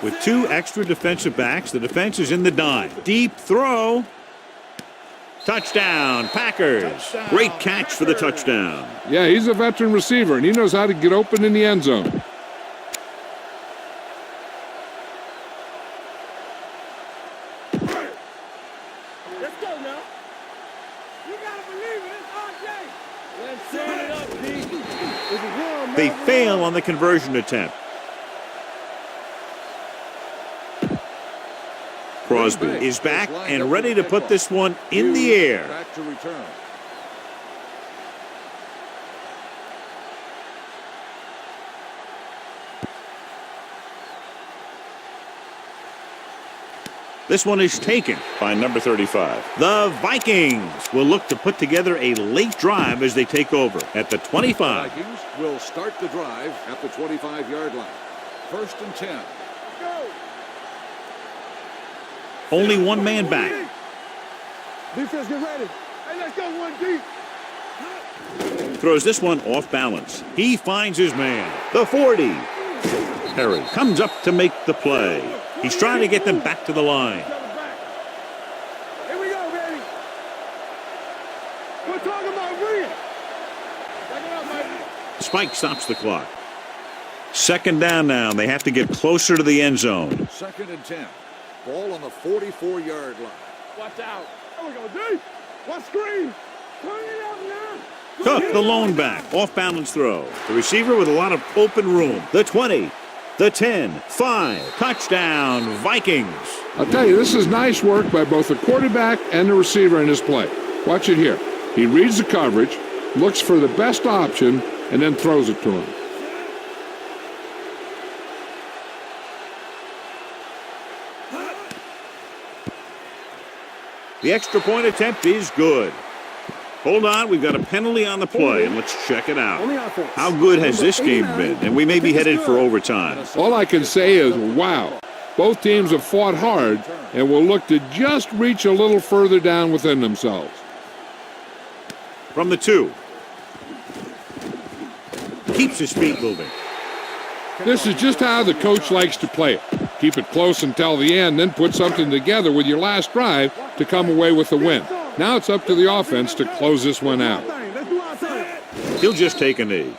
With 2 extra defensive backs, the defense is in the dime. Deep throw. Touchdown, Packers. Great catch for the touchdown. Yeah, he's a veteran receiver, and he knows how to get open in the end zone. Let's go now. You gotta believe it. It's RJ. Let's set it up, Pete. They fail on the conversion attempt. Crosby is back and ready to put this one in the air. Back to return. This one is taken by number 35. The Vikings will look to put together a late drive as they take over at the 25. Vikings will start the drive at the 25-yard line. 1st and 10. Only one man back. Defense, get ready. Hey, let's go one deep. Throws this one off balance. He finds his man. The 40. Perry comes up to make the play. He's trying to get them back to the line. Here we go, baby. We're talking about real. Check it out, baby. Spike stops the clock. 2nd down now. They have to get closer to the end zone. 2nd and 10. Ball on the 44-yard line. Watch out. There we go, deep. One screen. Turn it up now. Cook, the lone back. Off-balance throw. The receiver with a lot of open room. The 20. The 10. 5. Touchdown, Vikings. I'll tell you, this is nice work by both the quarterback and the receiver in his play. Watch it here. He reads the coverage, looks for the best option, and then throws it to him. The extra point attempt is good. Hold on, we've got a penalty on the play, and let's check it out. How good has this game been? And we may be headed for overtime. All I can say is, wow. Both teams have fought hard and will look to just reach a little further down within themselves. From the 2. Keeps his feet moving. This is just how the coach likes to play it. Keep it close until the end, then put something together with your last drive to come away with the win. Now it's up to the offense to close this one out. He'll just take a knee.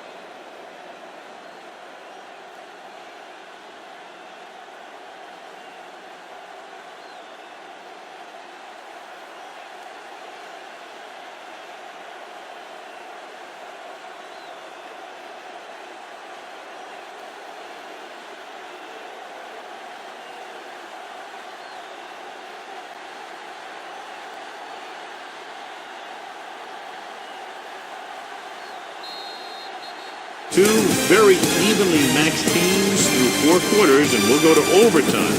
Two very evenly matched teams through 4 quarters, and we'll go to overtime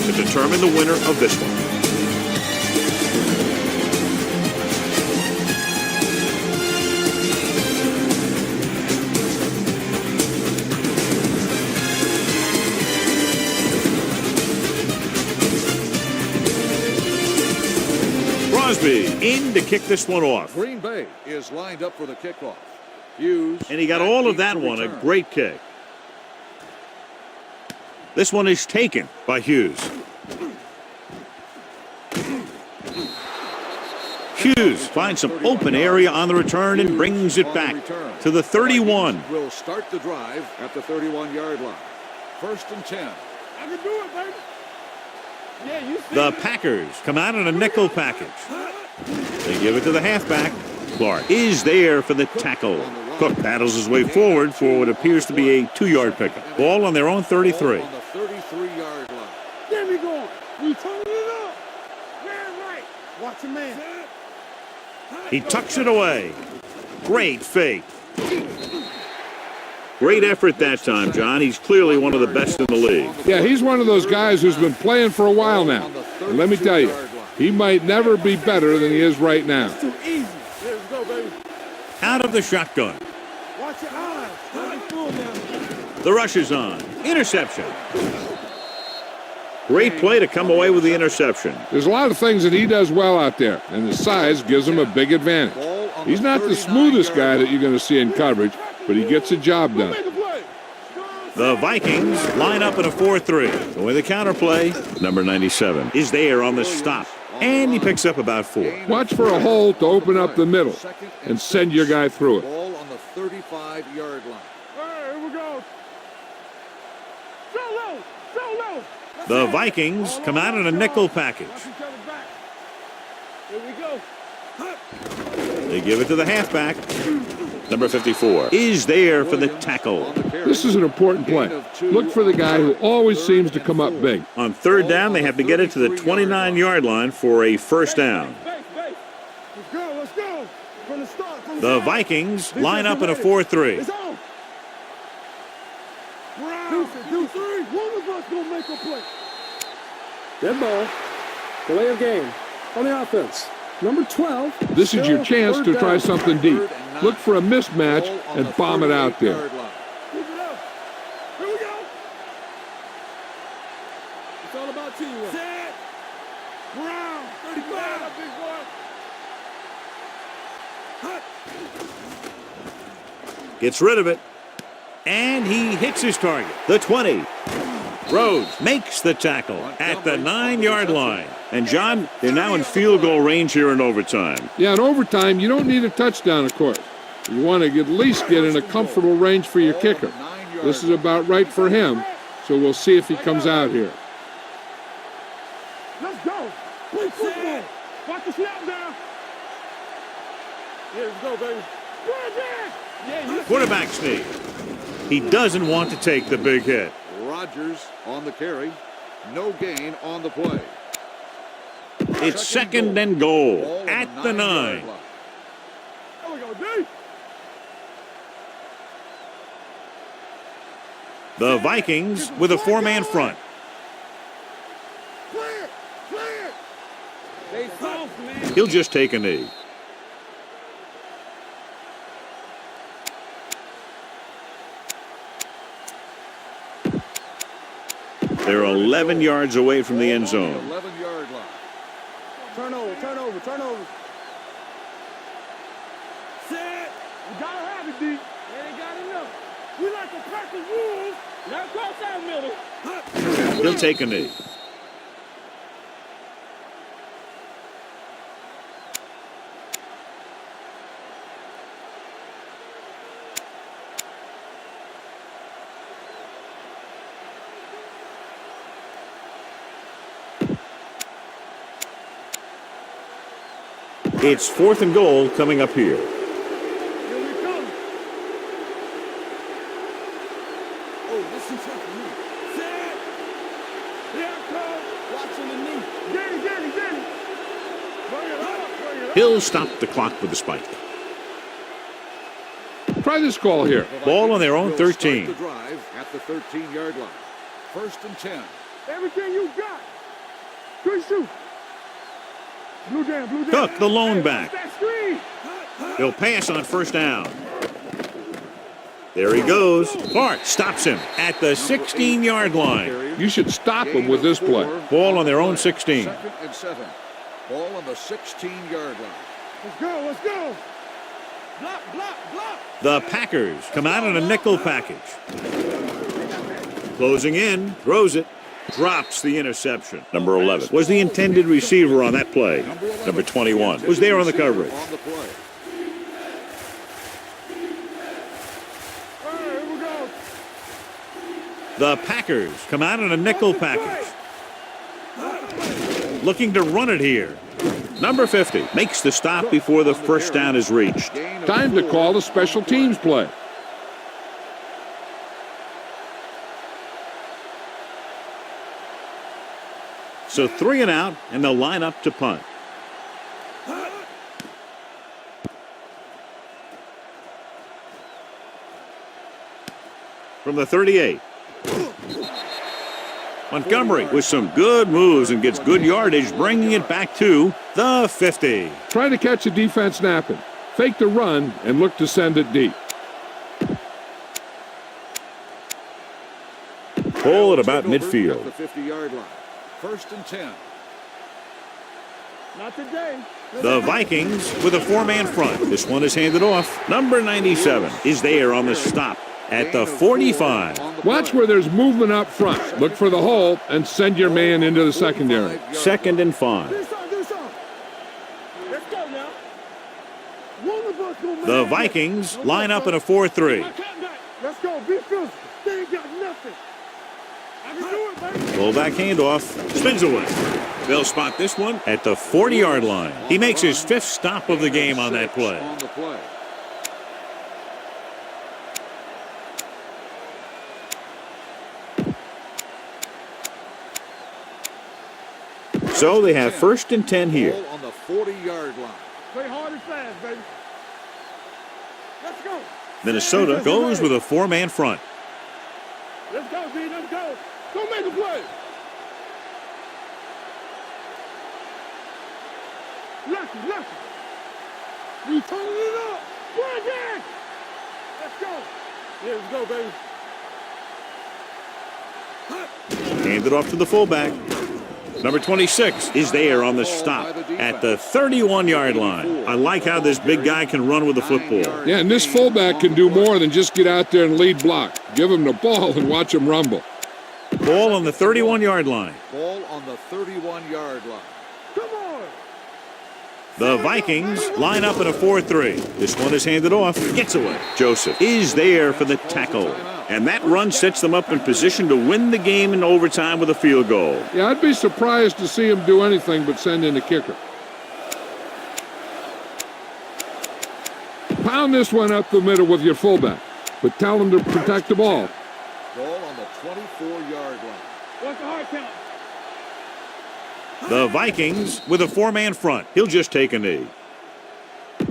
to determine the winner of this one. Crosby in to kick this one off. Green Bay is lined up for the kickoff. Hughes, and he got all of that one, a great kick. This one is taken by Hughes. Hughes finds some open area on the return and brings it back to the 31. Will start the drive at the 31-yard line. 1st and 10. I can do it, baby. Yeah, you see the Packers come out in a nickel package. They give it to the halfback. Clark is there for the tackle. Cook battles his way forward for what appears to be a 2-yard pickup. Ball on their own 33. On the 33-yard line. There we go. We turn it up. Man right. Watch your man. He tucks it away. Great fake. Great effort that time, John. He's clearly one of the best in the league. Yeah, he's one of those guys who's been playing for a while now. And let me tell you, he might never be better than he is right now. Too easy. Let's go, baby. Out of the shotgun. Watch your eyes. Full now. The rush is on. Interception. Great play to come away with the interception. There's a lot of things that he does well out there, and his size gives him a big advantage. He's not the smoothest guy that you're going to see in coverage, but he gets the job done. The Vikings line up in a 4-3. So with the counterplay, number 97 is there on the stop, and he picks up about 4. Watch for a hole to open up the middle and send your guy through it. Ball on the 35-yard line. Hey, here we go. So low. So low. The Vikings come out in a nickel package. Here we go. They give it to the halfback. Number 54 is there for the tackle. This is an important play. Look for the guy who always seems to come up big. On 3rd down, they have to get it to the 29-yard line for a 1st down. Let's go. Let's go. From the start. The Vikings line up in a 4-3. It's on. Deuce, one of us gonna make a play. Dead ball. Delay of game on the offense. Number 12. This is your chance to try something deep. Look for a mismatch and bomb it out there. Keep it up. Here we go. It's all about teamwork. Set. Brown. 35. Big boy. Gets rid of it. And he hits his target. The 20. Rhodes makes the tackle at the 9-yard line. And, John, they're now in field goal range here in overtime. Yeah, in overtime, you don't need a touchdown, of course. You want to at least get in a comfortable range for your kicker. This is about right for him, so we'll see if he comes out here. Let's go. Play football. Watch the snap down. Here we go, baby. Quarterback sneak. He doesn't want to take the big hit. Rodgers on the carry. No gain on the play. It's 2nd and goal at the 9. There we go, D. The Vikings with a 4-man front. Clear. They soft, man. He'll just take a knee. They're 11 yards away from the end zone. 11-yard line. Turnover. Set. We gotta have it, D. They ain't got enough. We like to practice rules. Now cross that middle. He'll take a knee. It's 4th and goal coming up here. Here we come. Oh, listen to me. Set. Here I come. Watching the knee. Get it. Bring it up. He'll stop the clock with a spike. Try this call here. Ball on their own Will 13. start the drive at the 13-yard line. 1st and 10. Everything you got. Good shoot. Blue jam. Cook, the lone back. That screen. He'll pass on 1st down. There he goes. Clark stops him at the 16-yard line. You should stop him with this play. Ball on their own 16. 2nd and 7. Ball on the 16-yard line. Let's go. Block. The Packers come out in a nickel package. Closing in, throws it, drops the interception. Number 11 was the intended receiver on that play. Number 21 was there on the coverage. On the play. All right, here we go. The Packers come out in a nickel package. Looking to run it here. Number 50 makes the stop before the 1st down is reached. Time to call the special teams play. So 3 and out, and they'll line up to punt. From the 38. Montgomery with some good moves and gets good yardage, bringing it back to the 50. Try to catch a defense napping. Fake the run and look to send it deep. Ball at about At the midfield. 50-yard line. 1st and 10. Not today. The Vikings with a 4-man front. This one is handed off. Number 97 is there on the stop at the 45. Watch where there's movement up front. Look for the hole and send your man into the secondary. 2nd and 5. Do something. Let's go now. One of us gonna make The it. Vikings line up in a 4-3. Let's go. Be physical. They ain't got nothing. I can do it, baby. Fullback handoff. Spins away. They'll spot this one at the 40-yard line. He makes his 5th stop of the game on that play. On the play. So they have 1st and 10 here. Ball on the 40-yard line. Play hard and fast, baby. Let's go. Minnesota goes with a 4-man front. Let's go, D. Let's go. Go make a play. Lucky. You turning it up. Bring it. Let's go. Yeah, let's go, baby. Handed off to the fullback. Number 26 is there on the stop at the 31-yard line. I like how this big guy can run with the football. Yeah, and this fullback can do more than just get out there and lead block. Give him the ball and watch him rumble. Ball on the 31-yard line. Ball on the 31-yard line. Come on. The Vikings line up in a 4-3. This one is handed off. Gets away. Joseph is there for the tackle. And that run sets them up in position to win the game in overtime with a field goal. Yeah, I'd be surprised to see him do anything but send in a kicker. Pound this one up the middle with your fullback, but tell him to protect the ball. Ball on the 24-yard line. What's the hard count? The Vikings with a 4-man front. He'll just take a knee.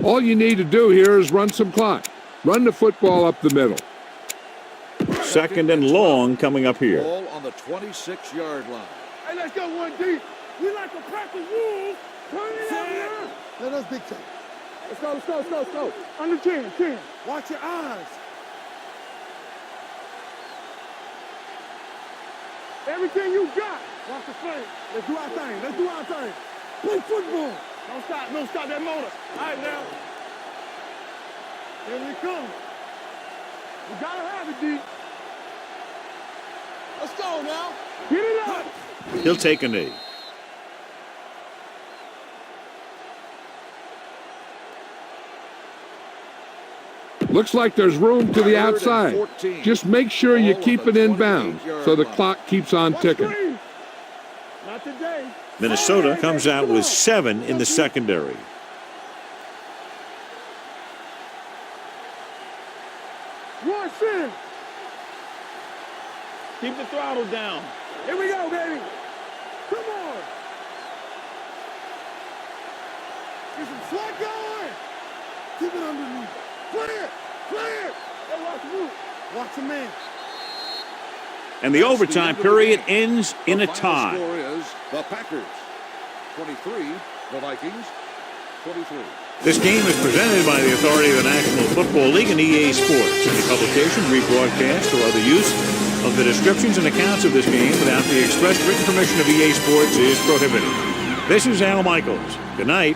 All you need to do here is run some clock. Run the football up the middle. 2nd and long coming up here. Ball on the 26-yard line. Hey, let's go, 1D. We like to practice rules. Turn it out here. Let us dictate. Let's go, let's go, let's go, let's go. Under 10, 10. Watch your eyes. Everything you got. Watch the flame. Let's do our thing. Let's do our thing. Play football. Don't stop that motor. All right, now. Here we come. We gotta have it, D. Let's go now. Get it up. He'll take a knee. Looks like there's room to the outside. 14. Just make sure you Ball keep on it the inbound 28-yard so the line. clock keeps on ticking. Not today. Minnesota comes out with 7 in the secondary. One sin. Keep the throttle down. Here we go, baby. Come on. Get some slack going. Keep it underneath. Clear. Clear. Hey, watch the move. Watch the man. And the overtime period ends in a The final tie. score is the Packers 23, the Vikings 23. This game is presented by the authority of the National Football League and EA Sports. Any publication, rebroadcast, or other use of the descriptions and accounts of this game without the express written permission of EA Sports is prohibited. This is Al Michaels. Good night.